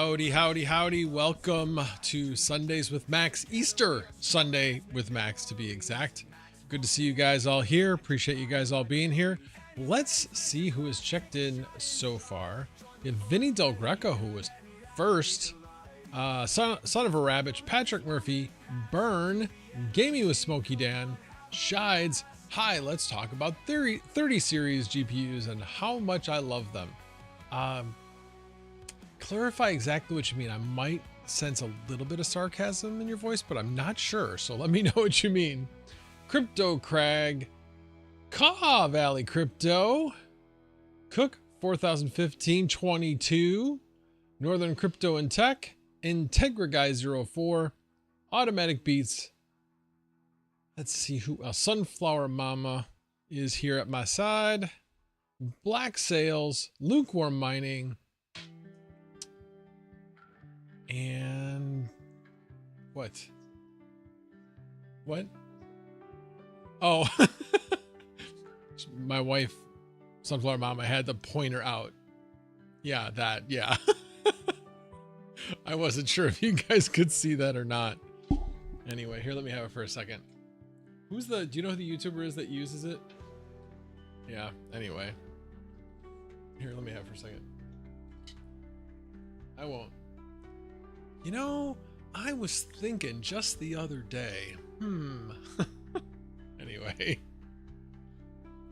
Howdy, howdy, howdy. Welcome to Sundays with Max, Easter Sunday with Max to be exact. Good to see you guys all here. Appreciate you guys all being here. Let's see who has checked in so far. We have Vinny Del Greco, who was first. Son of a Rabbit, Patrick Murphy, Burn, Gaming with Smokey Dan, Shides. Hi, let's talk about 30 series GPUs and how much I love them. Clarify exactly what you mean. I might sense a little bit of sarcasm in your voice, but I'm not sure. So let me know what you mean. Crypto Crag, Caw Valley Crypto, Cook 4015-22, Northern Crypto and Tech, Integra Guy 04, Automatic Beats. Let's see who else. Sunflower Mama is here at my side. Black Sails, Lukewarm Mining, and what? Oh, my wife, Sunflower Mama, had to point her out. Yeah, that, yeah. I wasn't sure if you guys could see that or not. Anyway, here, let me have it for a second. Do you know who the YouTuber is that uses it? Yeah, anyway. Here, let me have it for a second. I won't. You know, I was thinking just the other day. Anyway. Here,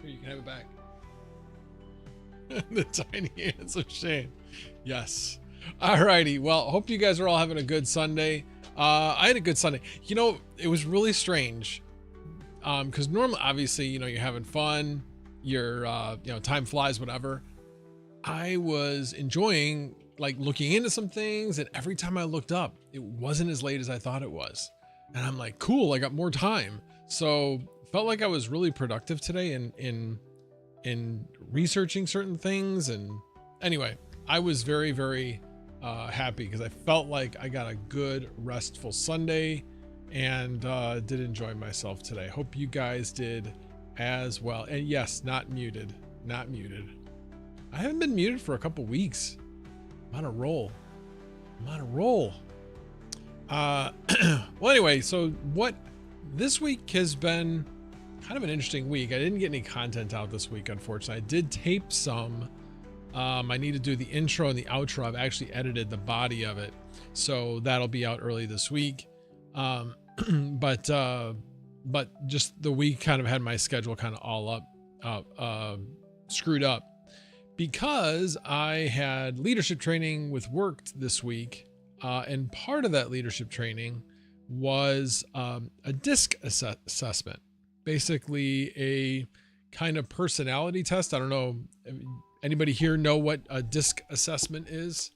you can have it back. The tiny hands of shame. Yes. Alrighty. Well, hope you guys are all having a good Sunday. I had a good Sunday. You know, it was really strange. Because normally, obviously, you know, you're having fun. You're, you know, time flies, whatever. I was enjoying, like, looking into some things, and every time I looked up, it wasn't as late as I thought it was. And I'm like, cool, I got more time. So felt like I was really productive today in researching certain things. And anyway, I was very, very happy because I felt like I got a good, restful Sunday and did enjoy myself today. Hope you guys did as well. And yes, not muted. I haven't been muted for a couple weeks. I'm on a roll. Well, anyway, so this week has been kind of an interesting week. I didn't get any content out this week, unfortunately. I did tape some. I need to do the intro and the outro. I've actually edited the body of it, so that'll be out early this week. But just the week kind of had my schedule kind of all up, screwed up, because I had leadership training with work this week. And part of that leadership training was a DISC assessment, basically a kind of personality test. I don't know. Anybody here know what a DISC assessment is?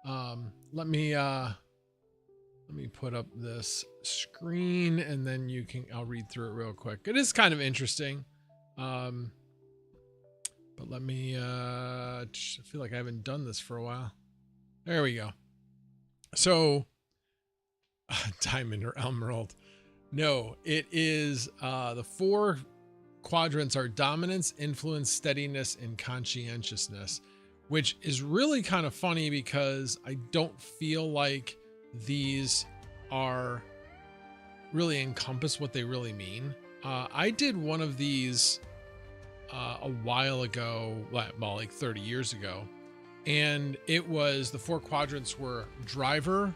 Let me put up this screen and then I'll read through it real quick. It is kind of interesting. But let me, I feel like I haven't done this for a while. There we go. So, Diamond or Emerald. No, it is, the 4 quadrants are dominance, influence, steadiness, and conscientiousness, which is really kind of funny because I don't feel like these are really encompass what they really mean. I did one of these a while ago, well, like 30 years ago, and it was the 4 quadrants were driver,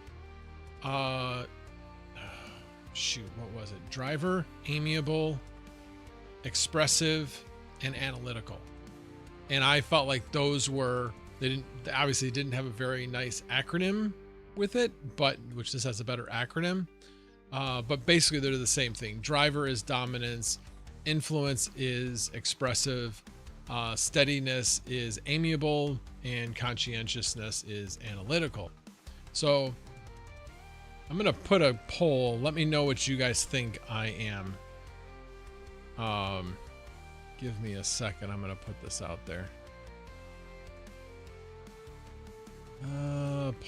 what was it? Driver, amiable, expressive, and analytical. And I felt like those were, they obviously didn't have a very nice acronym with it, but which this has a better acronym. But basically they're the same thing. Driver is dominance, influence is expressive, steadiness is amiable, and conscientiousness is analytical. So I'm gonna put a poll. Let me know what you guys think I am. Give me a second. I'm gonna put this out there.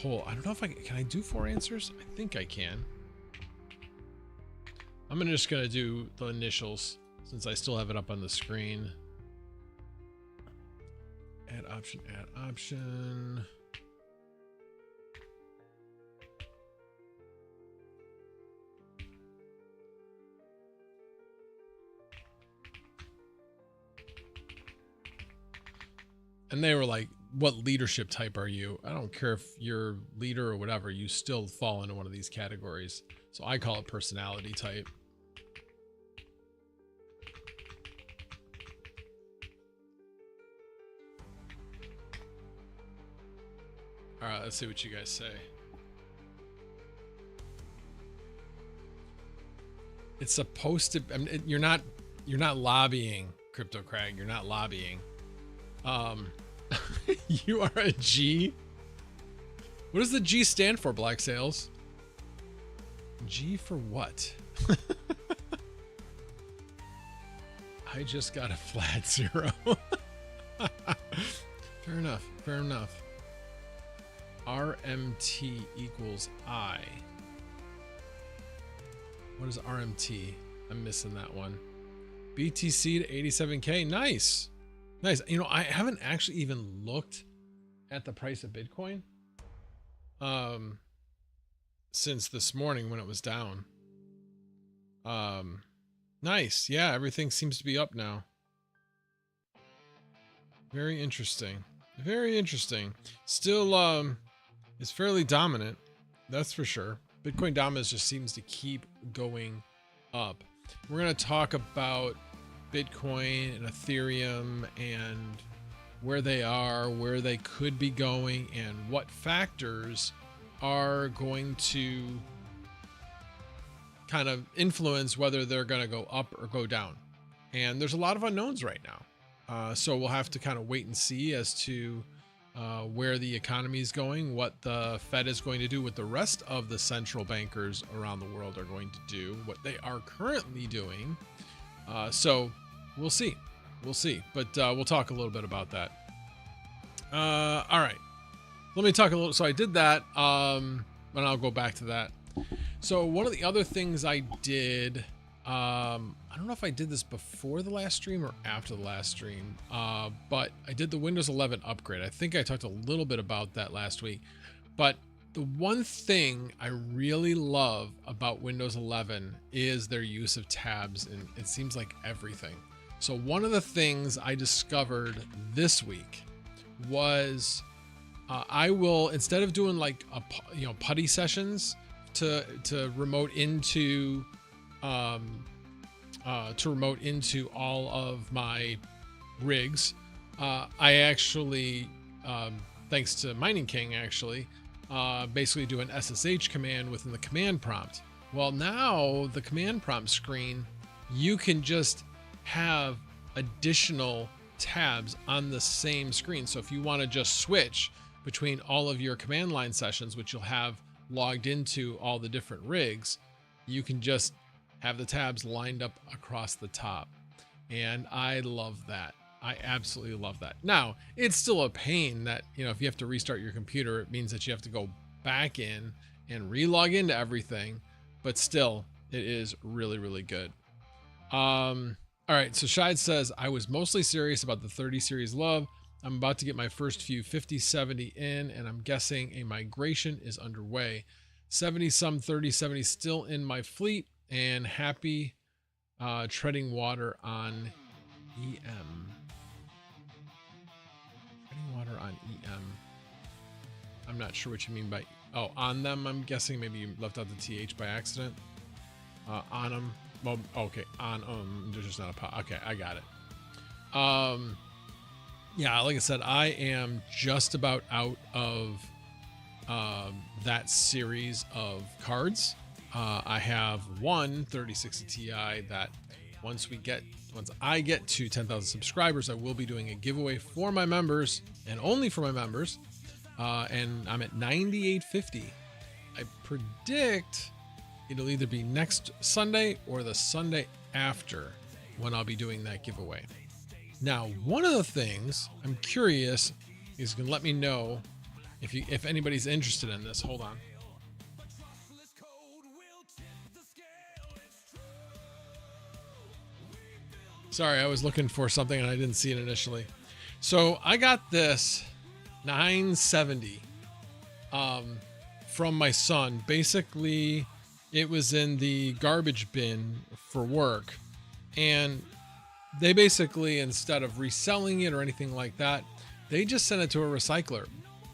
Poll. I don't know if can I do 4 answers? I think I can. I'm just gonna do the initials since I still have it up on the screen. Add option, add option. And they were like, what leadership type are you? I don't care if you're leader or whatever, you still fall into one of these categories. So I call it personality type. All right, let's see what you guys say. It's supposed to, I mean, you're not lobbying, Crypto Crag. You're not lobbying. You are a G. What does the G stand for, Black Sails? G for what? I just got a flat 0. Fair enough. Fair enough. RMT equals I. What is RMT? I'm missing that one. BTC to 87K. Nice. Nice. You know, I haven't actually even looked at the price of Bitcoin since this morning when it was down. Nice. Yeah, everything seems to be up now. Very interesting. Very interesting. Still it's fairly dominant, that's for sure. Bitcoin dominance just seems to keep going up. We're going to talk about Bitcoin and Ethereum and where they are, where they could be going, and what factors are going to kind of influence whether they're going to go up or go down. And there's a lot of unknowns right now. So we'll have to kind of wait and see as to where the economy is going, what the Fed is going to do, what the rest of the central bankers around the world are going to do, what they are currently doing. So we'll see. We'll see. But we'll talk a little bit about that. All right. Let me talk a little. So I did that. And I'll go back to that. So one of the other things I did, I don't know if I did this before the last stream or after the last stream, but I did the Windows 11 upgrade. I think I talked a little bit about that last week, but the one thing I really love about Windows 11 is their use of tabs, and it seems like everything. So one of the things I discovered this week was I will, instead of doing like putty sessions to remote into all of my rigs, I actually, thanks to Mining King, actually, basically do an SSH command within the command prompt. Well, now the command prompt screen, you can just have additional tabs on the same screen. So if you want to just switch between all of your command line sessions, which you'll have logged into all the different rigs, you can just have the tabs lined up across the top. And I love that. I absolutely love that. Now, it's still a pain that, if you have to restart your computer, it means that you have to go back in and re-log into everything, but still, it is really, really good. All right, so Shide says, I was mostly serious about the 30 series love. I'm about to get my first few 5070 in, and I'm guessing a migration is underway. 70-some 3070 still in my fleet, and happy treading water on EM. Treading water on EM. I'm not sure what you mean by, on them, I'm guessing. Maybe you left out the TH by accident. On them. Well, okay, on there's just not a pot. Okay, I got it. Yeah, like I said, I am just about out of that series of cards. I have one 3060 Ti that once I get to 10,000 subscribers, I will be doing a giveaway for my members and only for my members. And I'm at 9850. I predict it'll either be next Sunday or the Sunday after when I'll be doing that giveaway. Now, one of the things I'm curious is going to let me know if anybody's interested in this. Hold on. Sorry, I was looking for something and I didn't see it initially. So I got this 970 from my son. Basically, it was in the garbage bin for work, and they basically, instead of reselling it or anything like that, They just send it to a recycler.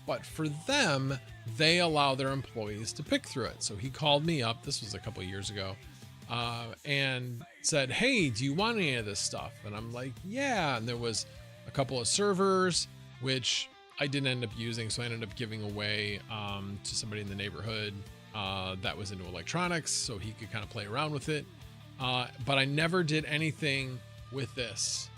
But for them, they allow their employees to pick through it. So he called me up, this was a couple of years ago, and said, hey, do you want any of this stuff? And I'm like, yeah. And there was a couple of servers, which I didn't end up using. So I ended up giving away to somebody in the neighborhood that was into electronics, so he could kind of play around with it. But I never did anything with this.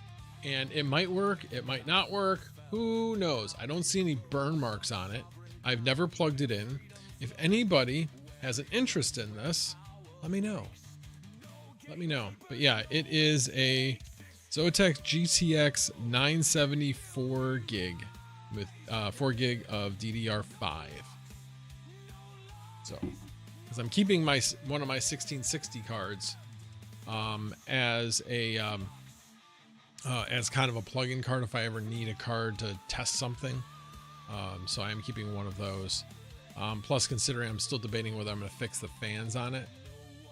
And it might work, it might not work. Who knows? I don't see any burn marks on it. I've never plugged it in. If anybody has an interest in this, let me know. Let me know. But yeah, it is a Zotac GTX 974 gig with 4 gig of DDR5. So, because I'm keeping one of my 1660 cards as a as kind of a plug-in card if I ever need a card to test something. So I am keeping one of those. Plus, considering I'm still debating whether I'm going to fix the fans on it,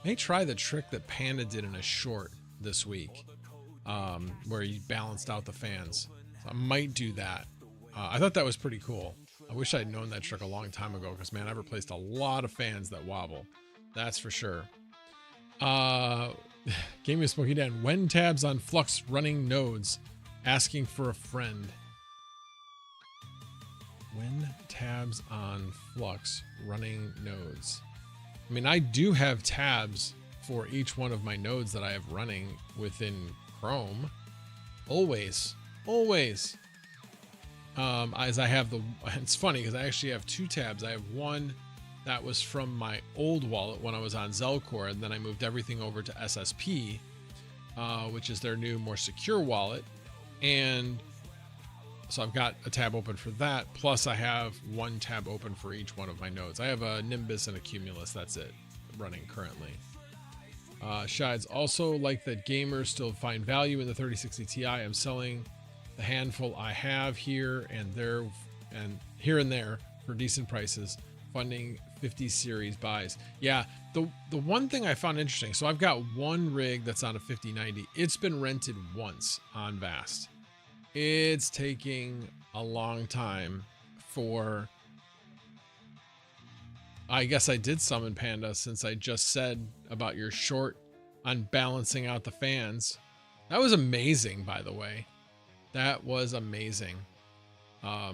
I may try the trick that Panda did in a short this week, where he balanced out the fans. So I might do that. I thought that was pretty cool. I wish I'd known that trick a long time ago, because man, I've replaced a lot of fans that wobble. That's for sure. Game of Smoky Dan. When tabs on Flux running nodes, asking for a friend. When tabs on Flux running nodes. I mean, I do have tabs for each one of my nodes that I have running within Chrome. Always. As I have it's funny because I actually have 2 tabs. I have one that was from my old wallet when I was on Zelcore, and then I moved everything over to SSP, which is their new, more secure wallet. And so I've got a tab open for that. Plus I have 1 tab open for each one of my nodes. I have a Nimbus and a Cumulus. That's it running currently. Shides also like that gamers still find value in the 3060 Ti. I'm selling the handful I have here and there and here and there for decent prices, funding 50 series buys. Yeah, the one thing I found interesting, so I've got one rig that's on a 5090. It's been rented once on Vast. It's taking a long time for, I guess I did summon Panda since I just said about your short on balancing out the fans. That was amazing, by the way. That was amazing. I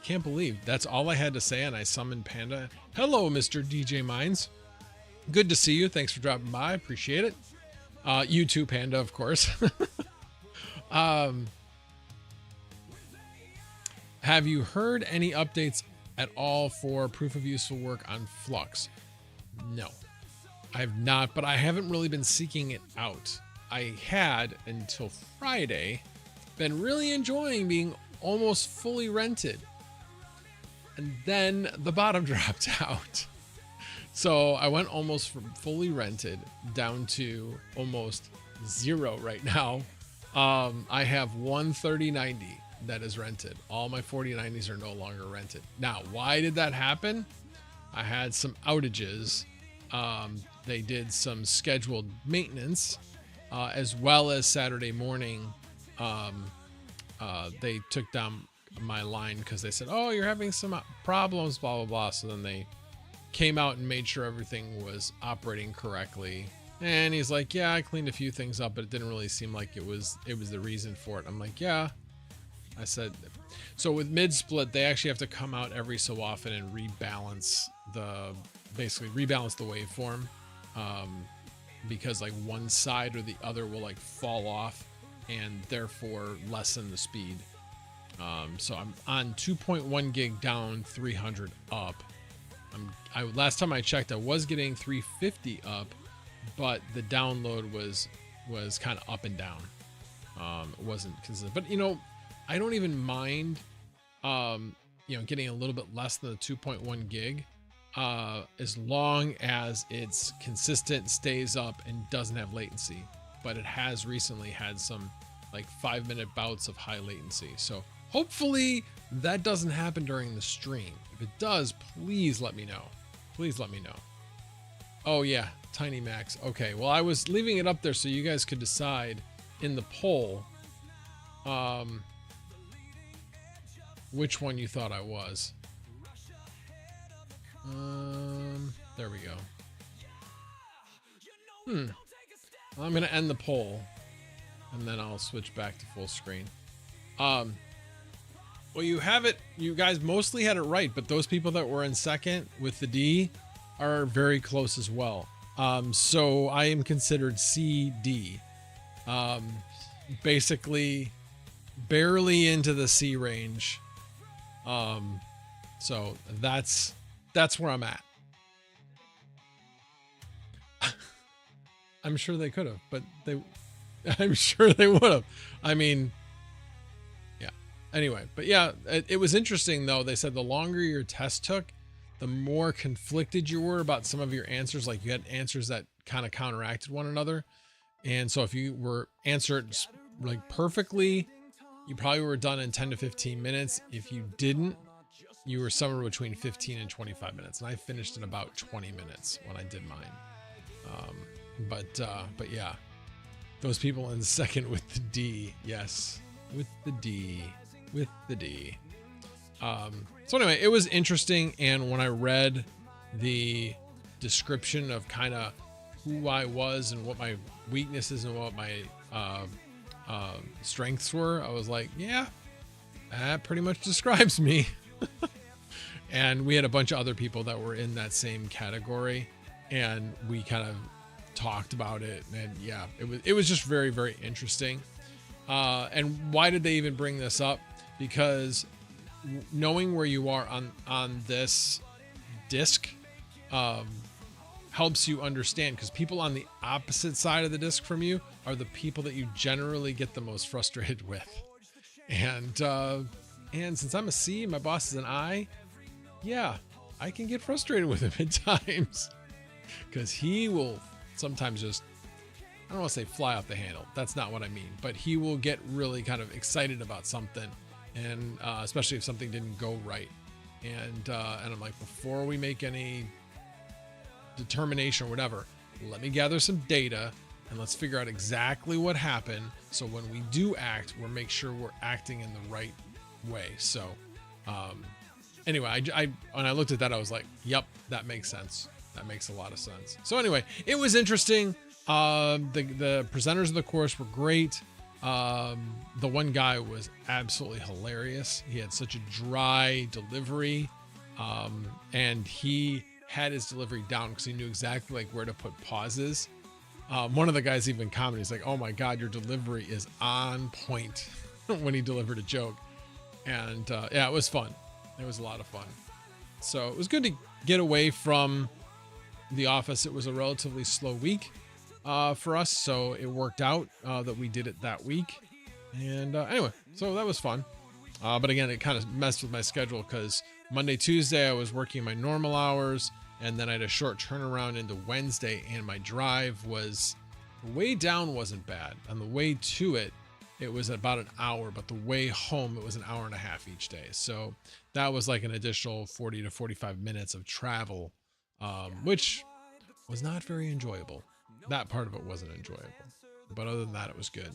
can't believe that's all I had to say, and I summoned Panda. Hello, Mr. DJ Mines. Good to see you. Thanks for dropping by. Appreciate it. You too, Panda, of course. Have you heard any updates at all for proof of useful work on Flux? No, I have not, but I haven't really been seeking it out. I had, until Friday, been really enjoying being almost fully rented. And then the bottom dropped out. So I went almost from fully rented down to almost 0 right now. I have one 3090 that is rented. All my 4090s are no longer rented. Now, why did that happen? I had some outages. They did some scheduled maintenance, as well as Saturday morning. They took down my line because they said, oh, you're having some problems, blah, blah, blah. So then they came out and made sure everything was operating correctly. And he's like, yeah, I cleaned a few things up, but it didn't really seem like it was the reason for it. I'm like, yeah. I said, so with mid split, they actually have to come out every so often and basically rebalance the waveform. Because like one side or the other will like fall off and therefore lessen the speed. So I'm on 2.1 gig down, 300 up. Last time I checked, I was getting 350 up, but the download was kind of up and down. It wasn't consistent, but I don't even mind, getting a little bit less than the 2.1 gig, as long as it's consistent, stays up, and doesn't have latency. But it has recently had some like 5-minute bouts of high latency. So hopefully that doesn't happen during the stream. If it does, please let me know. Please let me know. Oh yeah, Tiny Max. Okay, well, I was leaving it up there so you guys could decide in the poll. which one you thought I was. There we go. I'm going to end the poll and then I'll switch back to full screen. Well, you have it. You guys mostly had it right, but those people that were in second with the D are very close as well. So I am considered CD. Basically barely into the C range. So that's where I'm at. I'm sure they could have, but I'm sure they would have. I mean, yeah. Anyway, but yeah, it was interesting though. They said the longer your test took, the more conflicted you were about some of your answers. Like you had answers that kind of counteracted one another. And so if you were answered like perfectly, you probably were done in 10 to 15 minutes. If you didn't, you were somewhere between 15 and 25 minutes. And I finished in about 20 minutes when I did mine. But yeah, those people in second with the D. Yes. With the D. So anyway, it was interesting. And when I read the description of kind of who I was and what my weaknesses and what my strengths were, I was like, yeah, that pretty much describes me. And we had a bunch of other people that were in that same category, and we kind of talked about it. And yeah, it was just very, very interesting. And why did they even bring this up? Because knowing where you are on this disc helps you understand, because people on the opposite side of the disc from you are the people that you generally get the most frustrated with. And since I'm a C, my boss is an I, yeah, I can get frustrated with him at times, because he will sometimes just, I don't want to say fly off the handle. That's not what I mean, but he will get really kind of excited about something, and especially if something didn't go right. And I'm like, before we make any determination or whatever, let me gather some data and let's figure out exactly what happened, so when we do act, we'll make sure we're acting in the right way. So anyway, I when I looked at that, I was like, yep, that makes sense. That makes a lot of sense. So anyway, it was interesting. The presenters of the course were great. The one guy was absolutely hilarious. He had such a dry delivery, and he had his delivery down because he knew exactly like where to put pauses. One of the guys even commented, he's like, oh my God, your delivery is on point when he delivered a joke. And yeah, it was fun. It was a lot of fun. So it was good to get away from the office. It was a relatively slow week for us, so it worked out that we did it that week. And anyway, so that was fun. But again, it kind of messed with my schedule, because Monday, Tuesday, I was working my normal hours, and then I had a short turnaround into Wednesday, and my drive was, the way down wasn't bad. On the way to it, it was about an hour, but the way home, it was an hour and a half each day. So that was like an additional 40 to 45 minutes of travel, which was not very enjoyable. That part of it wasn't enjoyable, but other than that, it was good.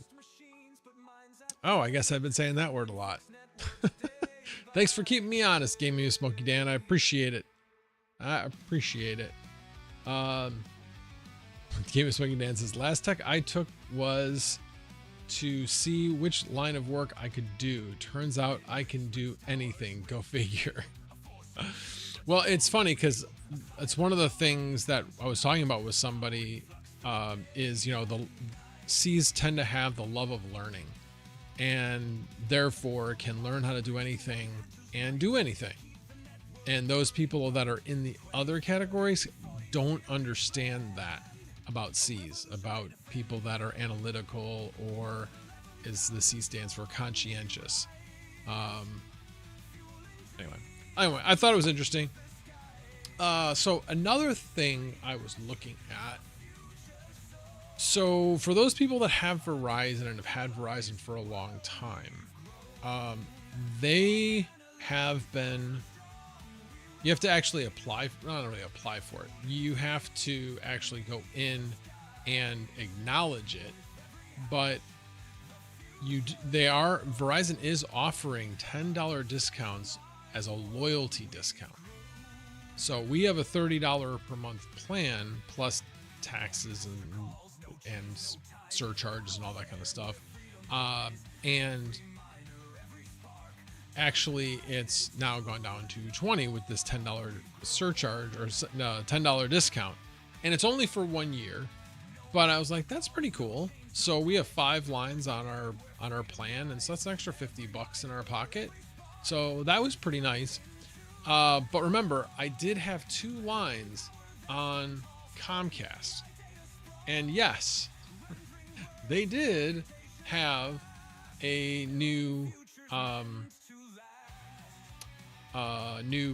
Oh, I guess I've been saying that word a lot. Thanks for keeping me honest, Gaming with Smokey Dan. I appreciate it. Gaming with Smokey Dan says, last tech I took was to see which line of work I could do. Turns out I can do anything. Go figure. Well, it's funny because it's one of the things that I was talking about with somebody, is, you know, the C's tend to have the love of learning, and therefore can learn how to do anything and do anything. And those people that are in the other categories don't understand that about C's, about people that are analytical, or as the C stands for, conscientious. Anyway, I thought it was interesting. So another thing I was looking at, so for those people that have Verizon and have had Verizon for a long time, they have been, you have to actually apply, not really apply for it. You have to actually go in and acknowledge it, but Verizon is offering $10 discounts as a loyalty discount. So we have a $30 per month plan plus taxes and surcharges and all that kind of stuff. And actually it's now gone down to $20 with this $10 surcharge or $10 discount. And it's only for 1 year. But I was like, that's pretty cool. So we have 5 lines on our plan, and so that's an extra $50 in our pocket. So that was pretty nice. But remember, I did have 2 lines on Comcast. And yes, they did have a new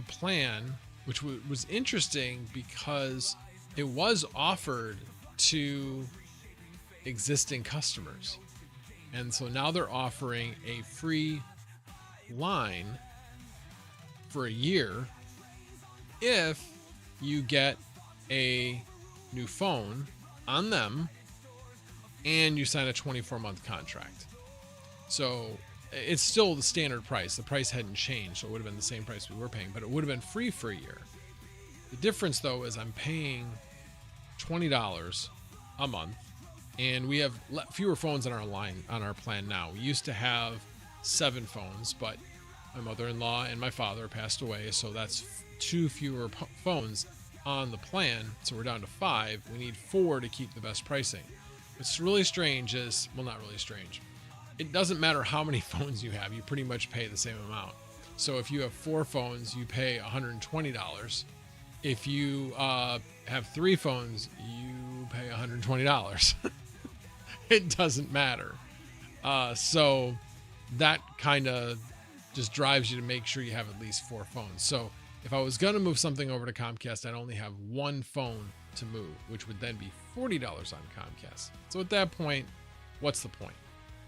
plan, which was interesting because it was offered to existing customers. And so now they're offering a free line for a year if you get a new phone on them and you sign a 24-month contract. So it's still the standard price. The price hadn't changed, so it would have been the same price we were paying, but it would have been free for a year. The difference, though, is I'm paying $20 a month, and we have fewer phones on our plan now. We used to have 7 phones, but my mother-in-law and my father passed away, so that's 2 fewer phones on the plan. So we're down to 5. We need 4 to keep the best pricing. What's really strange is, well, not really strange. It doesn't matter how many phones you have, you pretty much pay the same amount. So if you have 4 phones, you pay $120. If you have 3 phones, you pay $120. It doesn't matter. So that kind of just drives you to make sure you have at least 4 phones. So if I was going to move something over to Comcast, I'd only have 1 phone to move, which would then be $40 on Comcast. So at that point, what's the point?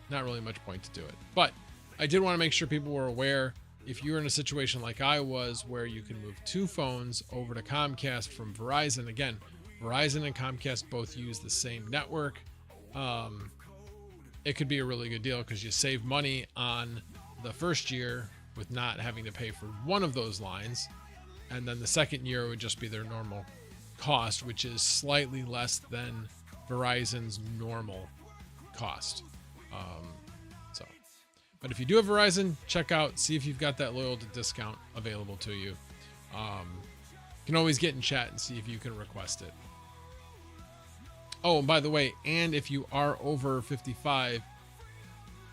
Not really much point to do it. But I did want to make sure people were aware, if you're in a situation like I was, where you can move 2 phones over to Comcast from Verizon. Again, Verizon and Comcast both use the same network. It could be a really good deal because you save money on the first year with not having to pay for one of those lines. And then the second year would just be their normal cost, which is slightly less than Verizon's normal cost. But if you do have Verizon, check out, see if you've got that loyalty discount available to you. You can always get in chat and see if you can request it. Oh, and by the way, and if you are over 55,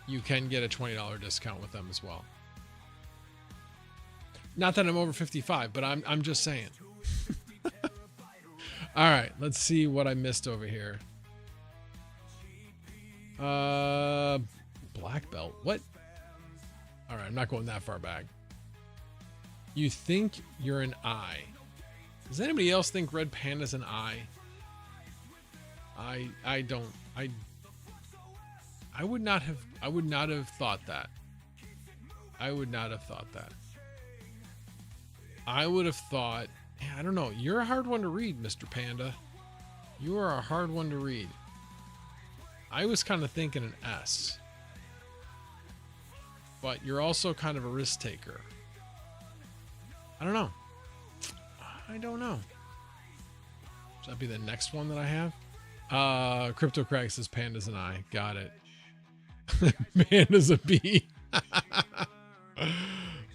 you can get a $20 discount with them as well. Not that I'm over 55, but I'm just saying. All right, let's see what I missed over here. Black belt. What? All right, I'm not going that far back. You think you're an eye. Does anybody else think Red Panda's an eye? I don't. I would not have thought that. I would not have thought that. I would have thought, I don't know. You're a hard one to read, Mr. Panda. You are a hard one to read. I was kind of thinking an S. But you're also kind of a risk taker. I don't know. I don't know. Should that be the next one that I have? Crypto Crack says Panda's an I. Got it. Panda's a B.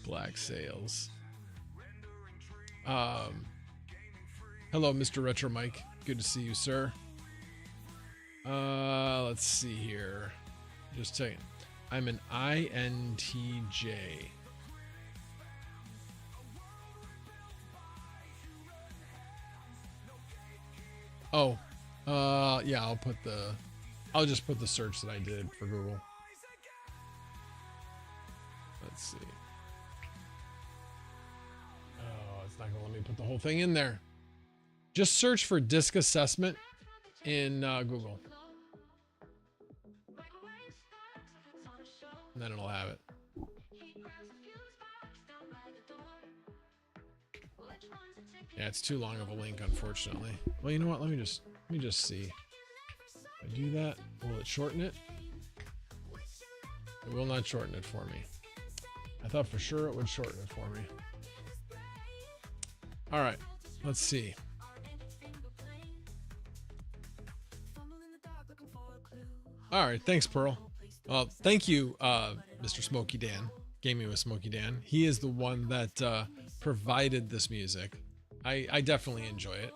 Black Sails. Hello, Mr. Retro Mike. Good to see you, sir. Let's see here. Just saying. I'm an INTJ. Oh, yeah, I'll just put the search that I did for Google. Let's see. Oh, it's not gonna let me put the whole thing in there. Just search for disc assessment in Google. And then it'll have it. Yeah, it's too long of a link, unfortunately. Well, you know what? Let me just see. If I do that, will it shorten it? It will not shorten it for me. I thought for sure it would shorten it for me. All right, let's see. All right, thanks, Pearl. Thank you, Mr. Smokey Dan. Gaming with Smokey Dan. He is the one that provided this music. I definitely enjoy it.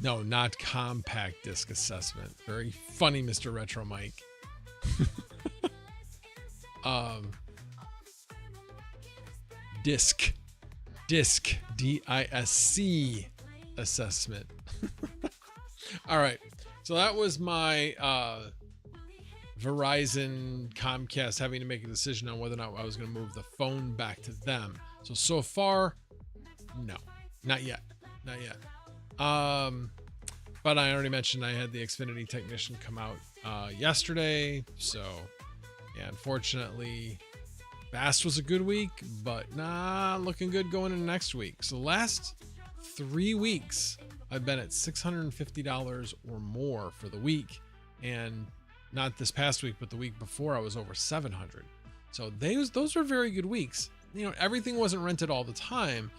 No, not compact disc assessment. Very funny, Mr. Retro Mike. Disc, D-I-S-C assessment. All right, so that was my Verizon, Comcast having to make a decision on whether or not I was going to move the phone back to them. So far, no, not yet. But I already mentioned I had the Xfinity technician come out yesterday. So yeah, unfortunately, Fast was a good week, but not looking good going into next week. So the last 3 weeks, I've been at $650 or more for the week. And not this past week, but the week before I was over 700. So those were very good weeks. You know, everything wasn't rented all the time,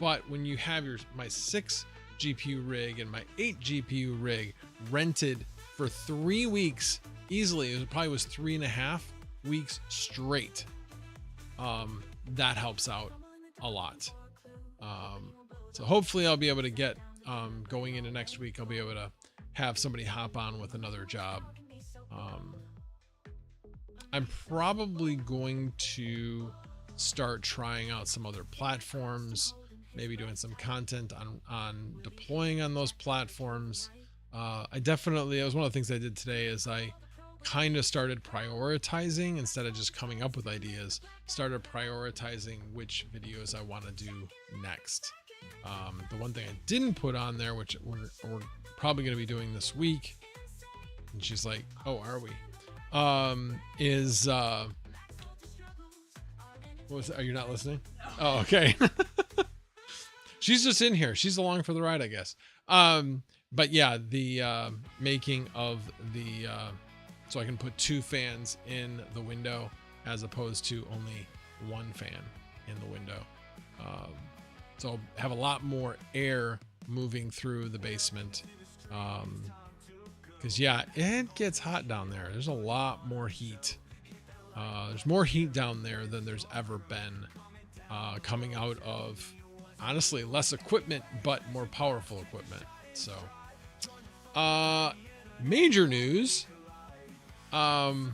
but when you have my 6 GPU rig and my 8 GPU rig rented for 3 weeks easily, it probably was 3.5 weeks straight. That helps out a lot. So hopefully I'll be able to get going into next week. I'll be able to have somebody hop on with another job. I'm probably going to start trying out some other platforms, maybe doing some content on deploying on those platforms. That was one of the things I did today is I kind of started prioritizing instead of just coming up with ideas, started prioritizing which videos I want to do next. The one thing I didn't put on there, which we're probably going to be doing this week, and she's like, oh, are we? Is are you not listening? Oh, okay. She's just in here. She's along for the ride, I guess. But yeah, the making of the so I can put 2 fans in the window as opposed to only 1 fan in the window. So I'll have a lot more air moving through the basement. Because yeah, it gets hot down there. There's a lot more heat. There's more heat down there than there's ever been, coming out of, honestly, less equipment, but more powerful equipment. So, major news. Floppy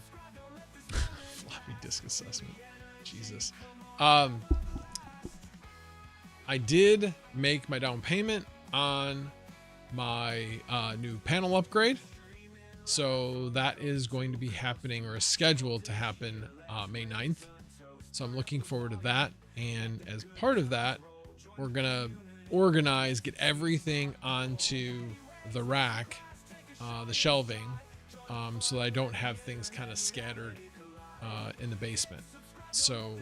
disk assessment. Jesus. I did make my down payment on my new panel upgrade. So that is going to be happening, or is scheduled to happen, May 9th. So I'm looking forward to that. And as part of that, we're going to organize, get everything onto the rack, the shelving, so that I don't have things kind of scattered in the basement. So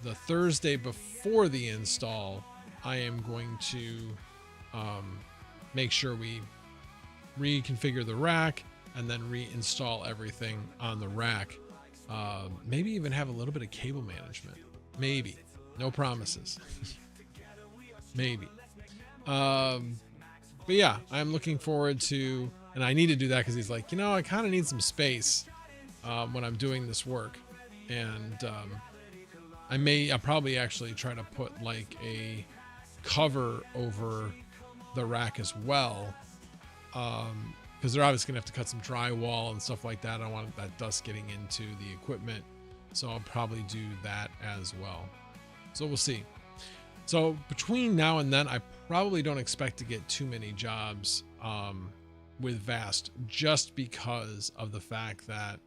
the Thursday before the install, I am going to make sure we reconfigure the rack and then reinstall everything on the rack. Maybe even have a little bit of cable management. Maybe. No promises. Maybe. But yeah, I'm looking forward to, and I need to do that because he's like, I kind of need some space when I'm doing this work. And I'll probably actually try to put like a cover over the rack as well. Because they're obviously going to have to cut some drywall and stuff like that. I don't want that dust getting into the equipment. So I'll probably do that as well. So we'll see. So between now and then, I probably don't expect to get too many jobs with Vast, just because of the fact that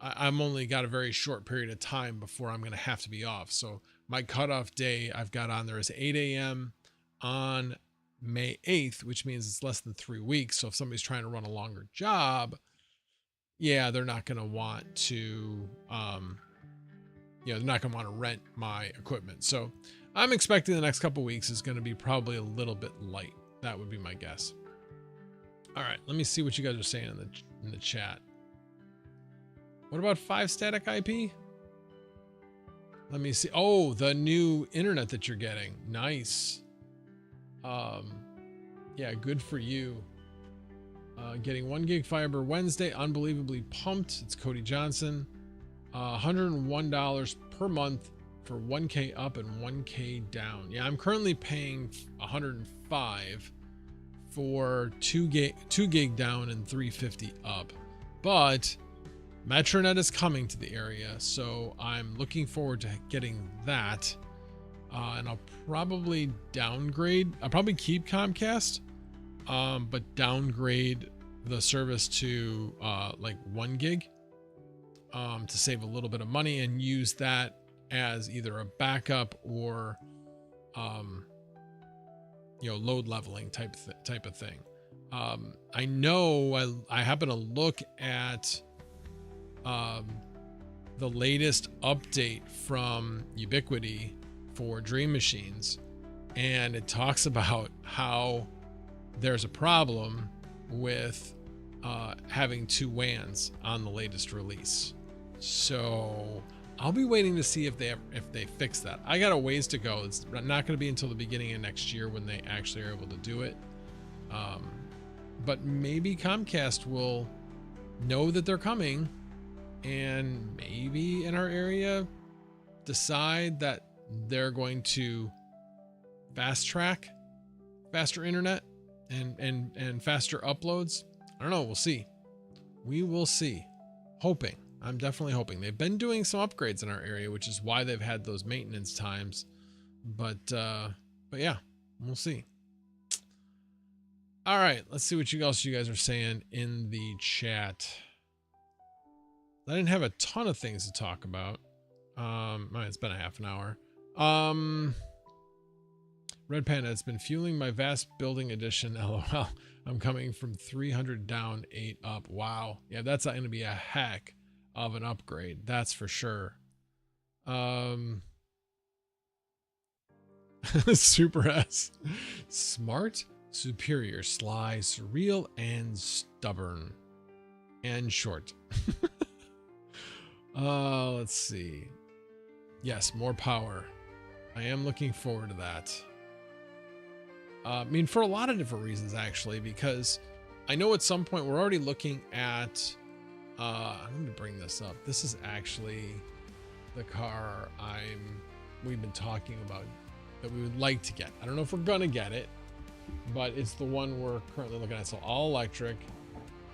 I'm only got a very short period of time before I'm going to have to be off. So my cutoff day I've got on there is 8 a.m. on May 8th, which means it's less than 3 weeks. So if somebody's trying to run a longer job, yeah, they're not going to want to, they're not going to want to rent my equipment. So I'm expecting the next couple weeks is going to be probably a little bit light. That would be my guess. All right, let me see what you guys are saying in the in the chat. What about 5 static IP? Let me see. Oh, the new internet that you're getting. Nice. Yeah, good for you. Getting 1 gig fiber Wednesday. Unbelievably pumped. It's Cody Johnson. $101 per month for 1K up and 1K down. Yeah, I'm currently paying $105 for 2 gig down and 350 up. But Metronet is coming to the area, so I'm looking forward to getting that. And I'll probably downgrade. I'll probably keep Comcast, but downgrade the service to like 1 gig to save a little bit of money and use that as either a backup or load leveling type of thing. I know I happen to look at the latest update from Ubiquiti for Dream Machines, and it talks about how there's a problem with having 2 WANs on the latest release. So I'll be waiting to see if they fix that. I got a ways to go. It's not going to be until the beginning of next year when they actually are able to do it. But maybe Comcast will know that they're coming, and maybe in our area decide that they're going to fast track faster internet and faster uploads. I don't know. We'll see. We will see. Hoping. I'm definitely hoping. They've been doing some upgrades in our area, which is why they've had those maintenance times. But yeah, we'll see. All right, let's see what else you guys are saying in the chat. I didn't have a ton of things to talk about. It's been a half an hour. Red Panda, it's been fueling my vast building edition. LOL. I'm coming from 300 down, 8 up. Wow. Yeah, that's going to be a heck of an upgrade. That's for sure. Super S. Smart, superior, sly, surreal, and stubborn. And short. Let's see. Yes, more power. I am looking forward to that. I mean, for a lot of different reasons, actually, because I know at some point we're already looking at, I'm going to bring this up. This is actually the car we've been talking about that we would like to get. I don't know if we're going to get it, but it's the one we're currently looking at. So all electric.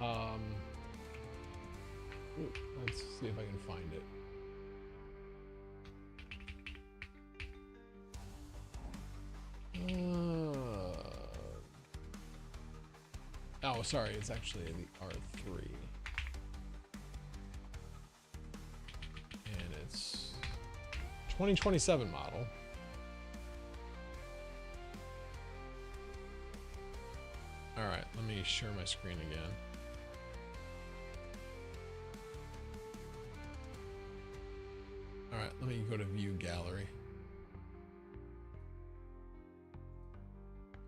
Let's see if I can find it. Oh, sorry, it's actually in the R3. And it's 2027 model. All right, let me share my screen again. All right, let me go to view gallery.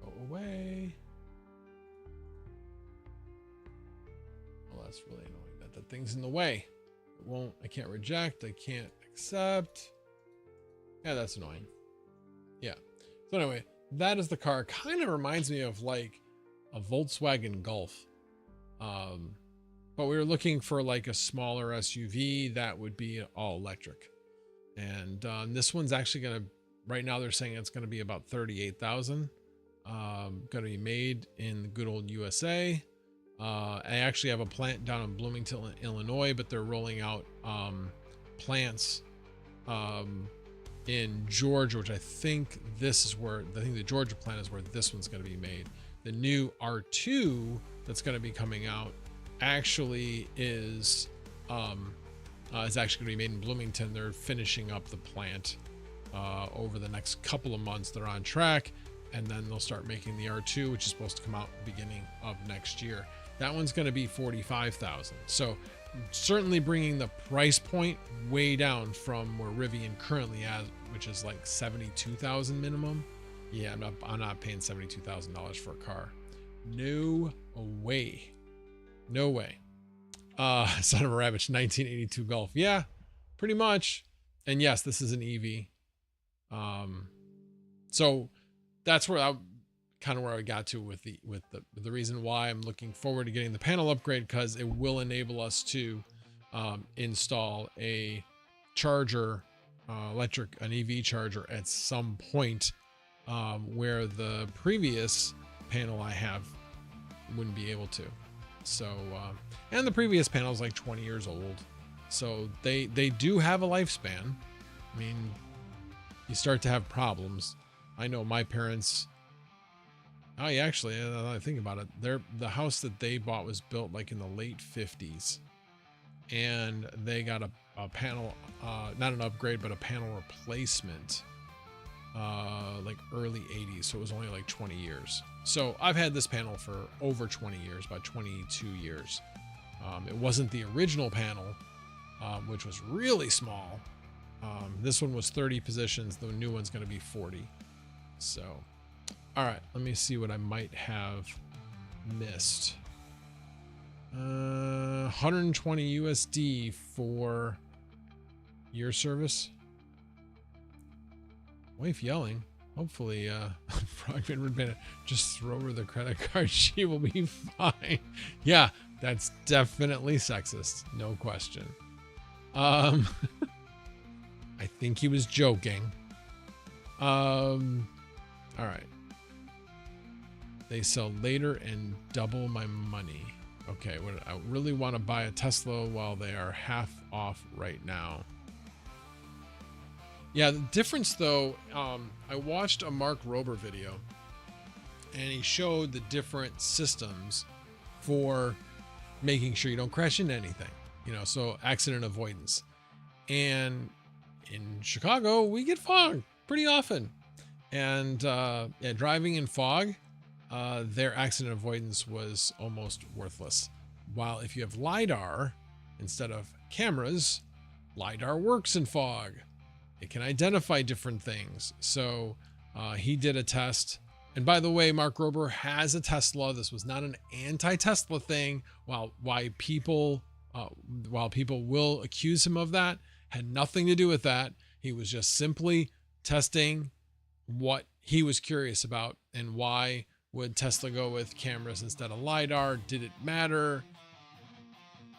Go away. Well, that's really annoying that the thing's in the way. It won't, I can't reject, I can't accept. Yeah, that's annoying. Yeah. So anyway, that is the car. Kind of reminds me of like a Volkswagen Golf. But we were looking for like a smaller SUV that would be all electric. And this one's actually going to, right now they're saying it's going to be about 38,000. Going to be made in the good old USA. I actually have a plant down in Bloomington, Illinois, but they're rolling out plants in Georgia, which I think this is where, I think the Georgia plant is where this one's going to be made. The new R2 that's going to be coming out actually is actually going to be made in Bloomington. They're finishing up the plant over the next couple of months. They're on track, and then they'll start making the R2, which is supposed to come out beginning of next year. That one's going to be 45,000. So certainly bringing the price point way down from where Rivian currently has, which is like 72,000 minimum. Yeah, I'm not paying $72,000 for a car. No way. No way. Son of a Rabbit 1982 Golf. Yeah, pretty much. And yes, this is an EV. So that's where I got to with the reason why I'm looking forward to getting the panel upgrade, because it will enable us to install a charger, an EV charger at some point, where the previous panel I have wouldn't be able to. So, and the previous panel is like 20 years old. So they do have a lifespan. I mean, you start to have problems. I know my parents, actually, now that I think about it, the house that they bought was built like in the late 50s. And they got a panel, not an upgrade, but a panel replacement, like early 80s. So it was only like 20 years. So I've had this panel for over 20 years, about 22 years. It wasn't the original panel, which was really small. This one was 30 positions. The new one's going to be 40. So, all right, let me see what I might have missed. 120 USD for year service. Wife yelling. Hopefully, Frogman would just throw her the credit card. She will be fine. Yeah, that's definitely sexist. No question. I think he was joking. All right. They sell later and double my money. Okay, I really want to buy a Tesla while they are half off right now. Yeah, the difference though, I watched a Mark Rober video and he showed the different systems for making sure you don't crash into anything, so accident avoidance. And in Chicago, we get fog pretty often. And driving in fog, their accident avoidance was almost worthless. While if you have LiDAR instead of cameras, LiDAR works in fog. It can identify different things. So he did a test. And by the way, Mark Rober has a Tesla. This was not an anti-Tesla thing. While people will accuse him of that, had nothing to do with that. He was just simply testing what he was curious about, and why would Tesla go with cameras instead of LiDAR? Did it matter?